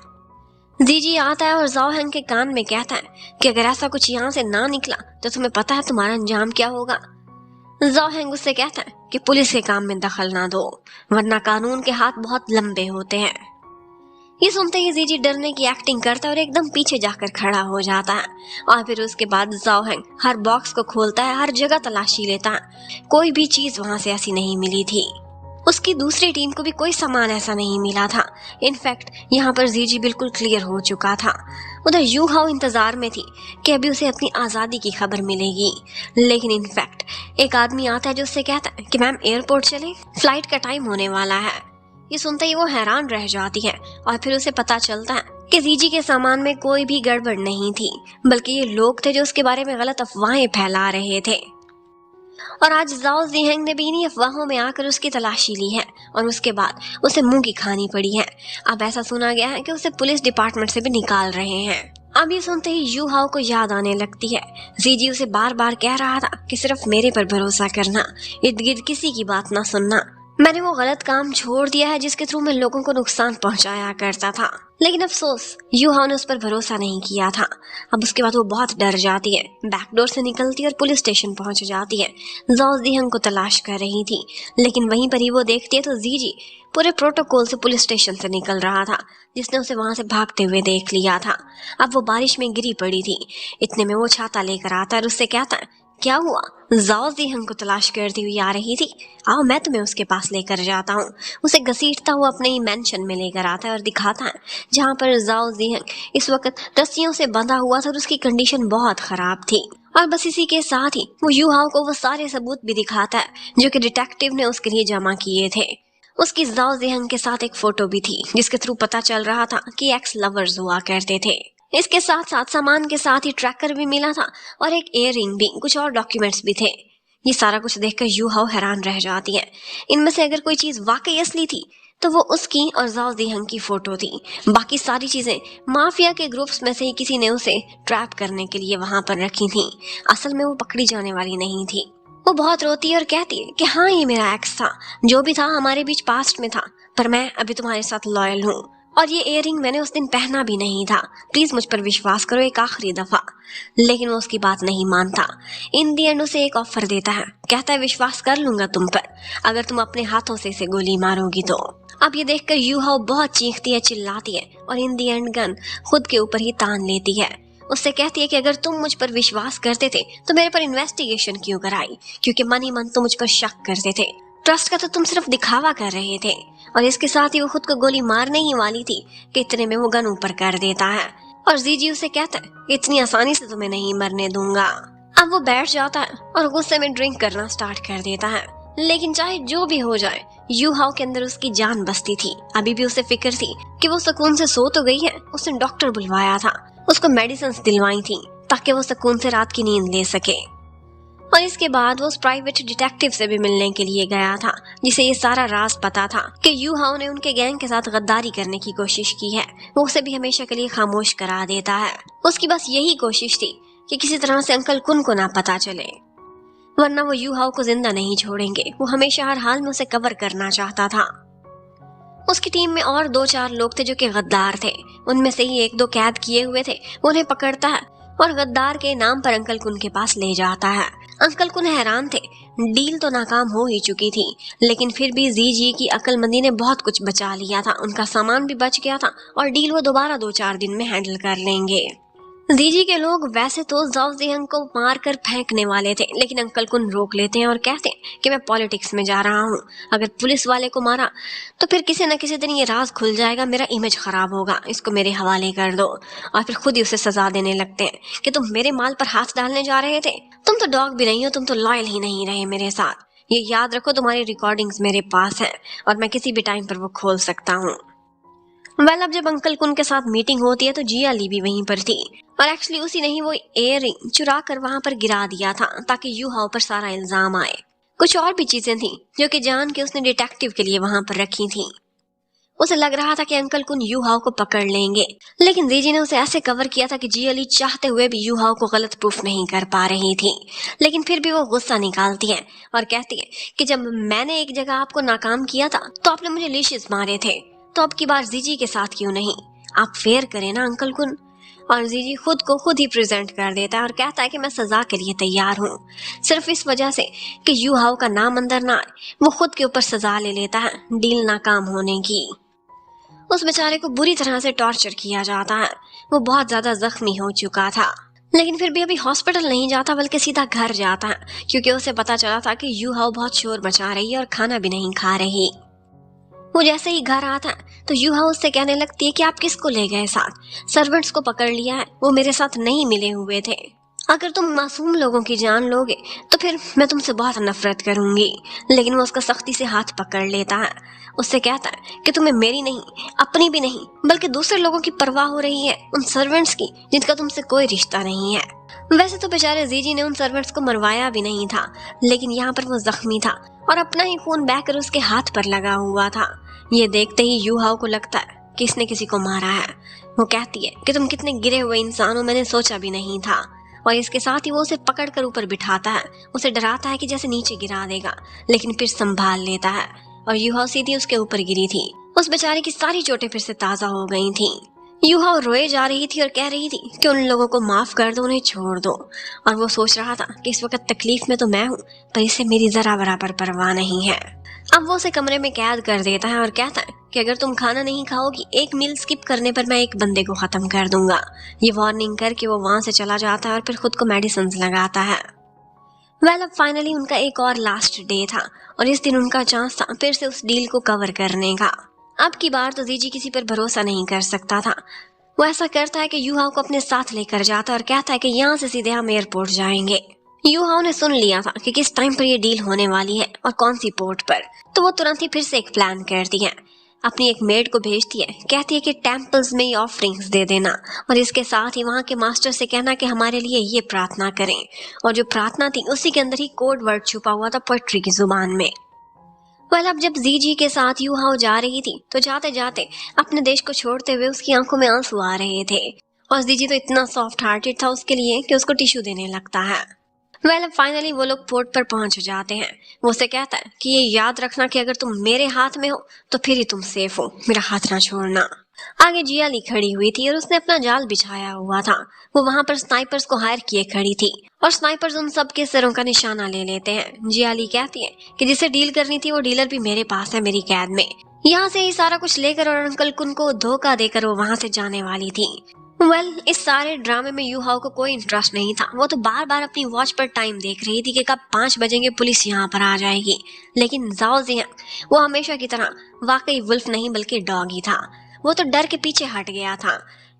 जीजी आता है और जाओ हैंग के कान में कहता है कि अगर ऐसा कुछ यहाँ से ना निकला तो तुम्हें पता है तुम्हारा अंजाम क्या होगा। जाओ हैंग उससे कहता है कि पुलिस के काम में दखल ना दो, वरना कानून के हाथ बहुत लंबे होते हैं। ये सुनते ही जीजी डरने की एक्टिंग करता है और एकदम पीछे जाकर खड़ा हो जाता है। और फिर उसके बाद जाओ हैंग हर बॉक्स को खोलता है, हर जगह तलाशी लेता है, कोई भी चीज वहां से ऐसी नहीं मिली थी। उसकी दूसरी टीम को भी कोई सामान ऐसा नहीं मिला था। इनफैक्ट यहाँ पर जीजी बिल्कुल क्लियर हो चुका था। उधर यू हाओ इंतजार में थी कि अभी उसे अपनी आज़ादी की खबर मिलेगी, लेकिन इनफैक्ट एक आदमी आता है जो उससे कहता है कि मैम एयरपोर्ट चले, फ्लाइट का टाइम होने वाला है। ये सुनते ही वो हैरान रह जाती है और फिर उसे पता चलता है कि जीजी के सामान में कोई भी गड़बड़ नहीं थी, बल्कि ये लोग थे जो उसके बारे में गलत अफवाहें फैला रहे थे। और आज जाओ ज़ीहैंग ने भी इन्हीं अफवाहों में आकर उसकी तलाशी ली है और उसके बाद उसे मुंह की खानी पड़ी है। अब ऐसा सुना गया है कि उसे पुलिस डिपार्टमेंट से भी निकाल रहे हैं। अब ये सुनते ही यू हाओ को याद आने लगती है, जीजी उसे बार बार कह रहा था कि सिर्फ मेरे पर भरोसा करना, इर्द गिर्द किसी की बात ना सुनना। मैंने वो गलत काम छोड़ दिया है जिसके थ्रू मैं लोगों को नुकसान पहुंचाया करता था, लेकिन अफसोस यू हाओ ने उस पर भरोसा नहीं किया था। अब उसके बाद वो बहुत डर जाती है, बैकडोर से निकलती है और पुलिस स्टेशन पहुंच जाती है। जाओ ज़ीहैंग को तलाश कर रही थी, लेकिन वहीं पर ही वो देखती है तो जीजी पूरे प्रोटोकॉल से पुलिस स्टेशन से निकल रहा था, जिसने उसे वहां से भागते हुए देख लिया था। अब वो बारिश में गिरी पड़ी थी, इतने में वो छाता लेकर आता है और उससे कहता है क्या हुआ, जाओ ज़ीहैंग को तलाश करती हुई आ रही थी, आओ मैं तुम्हें उसके पास लेकर जाता हूँ। उसे घसीटता हुआ अपने ही मेंशन में लेकर आता है और दिखाता है जहाँ पर जाओ ज़ीहैंग इस वक्त रस्सियों से बंधा हुआ था और उसकी कंडीशन बहुत खराब थी। और बस इसी के साथ ही वो यू हाओ को वो सारे सबूत भी दिखाता है जो कि डिटेक्टिव ने उसके लिए जमा किए थे। उसकी जाओ ज़ीहैंग के साथ एक फोटो भी थी जिसके थ्रू पता चल रहा था कि एक्स लवर्स हुआ करते थे। इसके साथ साथ सामान के साथ ही ट्रैकर भी मिला था और एक इयररिंग भी, कुछ और डॉक्यूमेंट्स भी थे। ये सारा कुछ देखकर यू हाओ हैरान रह जाती है। इनमें से अगर कोई चीज वाकई असली थी तो वो उसकी और जाओ ज़ीहैंग की फोटो थी, बाकी सारी चीजें माफिया के ग्रुप्स में से ही किसी ने उसे ट्रैप करने के लिए वहां पर रखी थी। असल में वो पकड़ी जाने वाली नहीं थी। वो बहुत रोती है और कहती है कि हाँ ये मेरा एक्स था, जो भी था हमारे बीच पास्ट में था, पर मैं अभी तुम्हारे साथ लॉयल हूँ और ये इयररिंग मैंने उस दिन पहना भी नहीं था, प्लीज मुझ पर विश्वास करो एक आखिरी दफा। लेकिन वो उसकी बात नहीं मानता। इन दी एंड उसे एक ऑफर देता है, कहता है विश्वास कर लूंगा तुम पर अगर तुम अपने हाथों से इसे गोली मारोगी तो। अब ये देखकर यू हाओ बहुत चीखती है, चिल्लाती है और इन दी एंड गन खुद के ऊपर ही तान लेती है। उससे कहती है कि अगर तुम मुझ पर विश्वास करते थे तो मेरे पर इन्वेस्टिगेशन क्यों कराई, क्योंकि मन ही मन तुम मुझ पर शक करते थे, ट्रस्ट का तो तुम सिर्फ दिखावा कर रहे थे। और इसके साथ ही वो खुद को गोली मारने ही वाली थी कि इतने में वो गन ऊपर कर देता है और जीजी उसे कहता है इतनी आसानी से तुम्हें नहीं मरने दूंगा। अब वो बैठ जाता है और गुस्से में ड्रिंक करना स्टार्ट कर देता है। लेकिन चाहे जो भी हो जाए, यू हाओ के अंदर उसकी जान बसती थी। अभी भी उसे फिक्र थी कि वो सुकून से सो तो गई है, उसने डॉक्टर बुलवाया था, उसको मेडिसिन दिलवाई थी ताकि वो सुकून से रात की नींद ले सके। और इसके बाद वो उस प्राइवेट डिटेक्टिव से भी मिलने के लिए गया था जिसे ये सारा राज पता था कि यू हाओ ने उनके गैंग के साथ गद्दारी करने की कोशिश की है। वो उसे भी हमेशा के लिए खामोश करा देता है। उसकी बस यही कोशिश थी कि किसी तरह से अंकल कुन को ना पता चले, वरना वो यू हाओ को जिंदा नहीं छोड़ेंगे। वो हमेशा हर हाल में उसे कवर करना चाहता था। उसकी टीम में और 2-4 लोग थे जो कि गद्दार थे। उनमें से ही 1-2 कैद किए हुए थे। वो उन्हें पकड़ता है और गद्दार के नाम पर अंकल कुन के पास ले जाता है। अंकल कुन हैरान थे। डील तो नाकाम हो ही चुकी थी, लेकिन फिर भी जी की अक्लमंदी ने बहुत कुछ बचा लिया था। उनका सामान भी बच गया था और डील वो दोबारा 2-4 दिन में हैंडल कर लेंगे। जी के लोग वैसे तो जाओ जियांग को मार कर फेंकने वाले थे, लेकिन अंकल कुन रोक लेते हैं और कहते हैं कि मैं पॉलिटिक्स में जा रहा हूँ। अगर पुलिस वाले को मारा तो फिर किसी न किसी दिन ये राज खुल जाएगा, मेरा इमेज खराब होगा, इसको मेरे हवाले कर दो। और फिर खुद ही उसे सजा देने लगते हैं कि तुम मेरे माल पर हाथ डालने जा रहे थे, तुम तो डॉग भी नहीं हो, तुम तो लॉयल ही नहीं रहे मेरे साथ। ये याद रखो, तुम्हारी रिकॉर्डिंग्स मेरे पास है और मैं किसी भी टाइम पर वो खोल सकता हूँ। अब जब अंकल कुन के साथ मीटिंग होती है तो जिया ली भी वहीं पर थी और एक्चुअली उसी ने ही वो इयररिंग चुरा कर वहां पर गिरा दिया था ताकि यू हाओ पर सारा इल्जाम आए। कुछ और भी चीजें थी जो कि जान के उसने डिटेक्टिव के लिए वहां पर रखी थी। उसे लग रहा था कि अंकल कुन यू हाओ को पकड़ लेंगे, लेकिन जी ने उसे ऐसे कवर किया था कि जिया ली चाहते हुए भी यू हाओ को गलत प्रूफ नहीं कर पा रही थी। लेकिन फिर भी वो गुस्सा निकालती है और कहती है कि जब मैंने एक जगह आपको नाकाम किया था तो आपने मुझे लिशियस मारे थे, तो अब की बार जी के साथ क्यों नहीं? आप फेयर करें ना अंकल कुन। और जी खुद को खुद ही प्रेजेंट कर देता है और कहता है कि मैं सजा के लिए तैयार हूँ, सिर्फ इस वजह से कि यू हाओ का नाम अंदर ना आए। वो खुद के ऊपर सजा ले लेता है डील नाकाम होने की। उस बेचारे को बुरी तरह से टॉर्चर किया जाता है। वो बहुत ज्यादा जख्मी हो चुका था, लेकिन फिर भी अभी हॉस्पिटल नहीं जाता बल्कि सीधा घर जाता है, क्योंकि उसे पता चला था कि यू हाओ बहुत शोर मचा रही है और खाना भी नहीं खा रही। वो जैसे ही घर आता है तो यू हाओ उससे कहने लगती है कि आप किसको ले गए साथ? सर्वेंट्स को पकड़ लिया है, वो मेरे साथ नहीं मिले हुए थे। अगर तुम मासूम लोगों की जान लोगे तो फिर मैं तुमसे बहुत नफरत करूंगी। लेकिन वो उसका सख्ती से हाथ पकड़ लेता है। उससे कहता है कि तुम्हें मेरी नहीं, अपनी भी नहीं, बल्कि दूसरे लोगों की परवाह हो रही है, उन सर्वेंट्स की जिनका तुमसे कोई रिश्ता नहीं है। वैसे तो बेचारे जी ने उन सर्वेंट्स को मरवाया भी नहीं था, लेकिन यहाँ पर वो जख्मी था और अपना ही खून बहकर उसके हाथ पर लगा हुआ था। ये देखते ही यू हाओ को लगता है कि इसने किसी को मारा है। वो कहती है कि तुम कितने गिरे हुए इंसान हो, मैंने सोचा भी नहीं था। और इसके साथ ही वो उसे पकड़कर ऊपर बिठाता है, उसे डराता है कि जैसे नीचे गिरा देगा, लेकिन फिर संभाल लेता है और यू हाओ सीधी उसके ऊपर गिरी थी। उस बेचारे की सारी चोटें फिर से ताजा हो गई थी। यू हाओ रोए जा रही थी और कह रही थी कि उन लोगों को माफ कर दो, उन्हें छोड़ दो। और वो सोच रहा था कि इस वक्त तकलीफ में तो मैं हूँ, पर इसे मेरी जरा बराबर परवाह नहीं है। अब वो उसे कमरे में कैद कर देता है और कहता है कि अगर तुम खाना नहीं खाओगी, एक मील स्किप करने पर मैं एक बंदे को खत्म कर दूंगा। ये वार्निंग करके वो वहां से चला जाता है और फिर खुद को मेडिसिन लगाता है। अब फाइनली उनका एक और लास्ट डे था और इस दिन उनका चांस था फिर से उस डील को कवर करने का। अब की बार तो जी किसी पर भरोसा नहीं कर सकता था। वो ऐसा करता है कि यू हाओ को अपने साथ लेकर जाता है और कहता है कि यहाँ से सीधे हम एयरपोर्ट जाएंगे। यू हाओ ने सुन लिया था कि किस टाइम पर ये डील होने वाली है और कौन सी पोर्ट पर, तो वो तुरंत ही फिर से एक प्लान करती है। अपनी एक मेड को भेजती है, कहती है कि टेम्पल्स में ये ऑफरिंग्स दे देना और इसके साथ ही वहाँ के मास्टर से कहना कि हमारे लिए ये प्रार्थना करें। और जो प्रार्थना थी उसी के अंदर ही कोड वर्ड छुपा हुआ था पोएट्री की जुबान में। अब जब जी के साथ यू हाओ जा रही थी तो जाते जाते अपने देश को छोड़ते हुए उसकी आंखों में आंसू आ रहे थे और जी तो इतना सॉफ्ट हार्टेड था उसके लिए कि उसको टिश्यू देने लगता है। अब फाइनली वो लोग पोर्ट पर पहुंच जाते हैं। वो उसे कहता है कि ये याद रखना कि अगर तुम मेरे हाथ में हो तो फिर ही तुम सेफ हो, मेरा हाथ ना छोड़ना। आगे जिया ली खड़ी हुई थी और उसने अपना जाल बिछाया हुआ था। वो वहां पर स्नाइपर्स को हायर किए खड़ी थी और स्नाइपर्स उन सब के सिरों का निशाना ले लेते हैं। जिया ली कहती है कि जिसे डील करनी थी वो डीलर भी मेरे पास है, मेरी कैद में। यहाँ से ही सारा कुछ लेकर और अंकल कुन को धोखा देकर वो वहां से जाने वाली थी। इस सारे ड्रामे में यू हाओ को कोई इंटरेस्ट नहीं था। वो तो बार बार अपनी वॉच पर टाइम देख रही थी कि कब 5 बजेंगे, पुलिस यहाँ पर आ जाएगी। लेकिन जाओ जियांग वो हमेशा की तरह वाकई वुल्फ नहीं बल्कि डॉग ही था। वो तो डर के पीछे हट गया था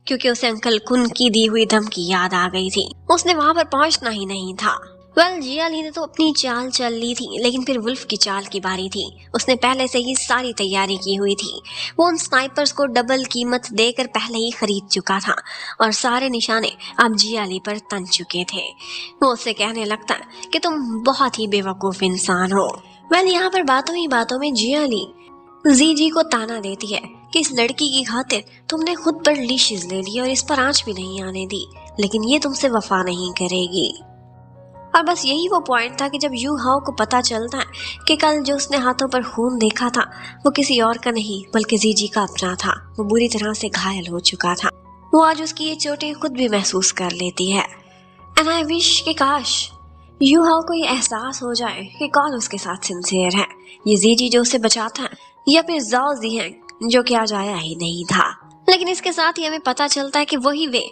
क्योंकि उसे अंकल कुन की दी हुई धमकी याद आ गई थी। उसने वहां पर पहुंचना ही नहीं था। जिया ली ने तो अपनी चाल चल ली थी, लेकिन फिर वुल्फ की चाल की बारी थी। उसने पहले से ही सारी तैयारी की हुई थी। वो उन स्नाइपर्स को डबल कीमत देकर पहले ही खरीद चुका था और सारे निशाने अब जिया ली पर तन चुके थे। वो उससे कहने लगता कि तुम बहुत ही बेवकूफ इंसान हो। यहाँ पर बातों ही बातों में जिया ली जी को ताना देती है कि इस लड़की की खातिर तुमने खुद पर लीशेस ले ली और इस पर आंच भी नहीं आने दी, लेकिन ये तुमसे वफा नहीं करेगी। और बस यही वो पॉइंट था कि जब यू हाओ को पता चलता है कि कल जो उसने हाथों पर खून देखा था वो किसी और का नहीं बल्कि जीजी का अपना था। वो बुरी तरह से घायल हो चुका था। वो आज उसकी ये चोटें खुद भी महसूस कर लेती है। एंड आई विश कि काश यू हाओ को ये एहसास हो जाए कि कौन उसके साथ सिंसियर है, ये जीजी जो उसे बचाता है या फिर जाओ जी है जो कि आज आया ही नहीं था। लेकिन इसके साथ ही हमें पता चलता है कि वही वे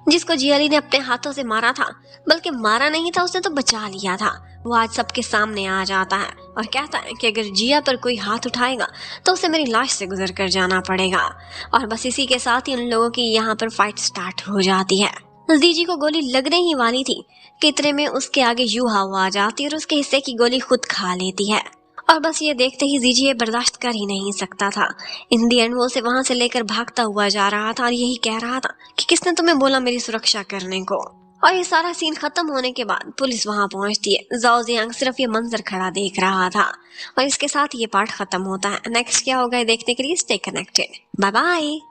जिसको जियाली ने अपने हाथों से मारा था, बल्कि मारा नहीं था, उसने तो बचा लिया था, वो आज सबके सामने आ जाता है और कहता है कि अगर जिया पर कोई हाथ उठाएगा तो उसे मेरी लाश से गुजर कर जाना पड़ेगा। और बस इसी के साथ ही उन लोगों की यहाँ पर फाइट स्टार्ट हो जाती है। जीजी को गोली लगने ही वाली थी कि इतने में उसके आगे यू हाओ आ जाती है और उसके हिस्से की गोली खुद खा लेती है। और बस ये देखते ही जीजी ये बर्दाश्त कर ही नहीं सकता था। इन दी एंड वो उसे वहां से लेकर भागता हुआ जा रहा था और यही कह रहा था कि किसने तुम्हें बोला मेरी सुरक्षा करने को। और ये सारा सीन खत्म होने के बाद पुलिस वहां पहुंचती है। जाओ जियांग सिर्फ ये मंजर खड़ा देख रहा था और इसके साथ ये पार्ट खत्म होता है। नेक्स्ट क्या होगा देखने के लिए स्टे कनेक्टेड। Bye bye.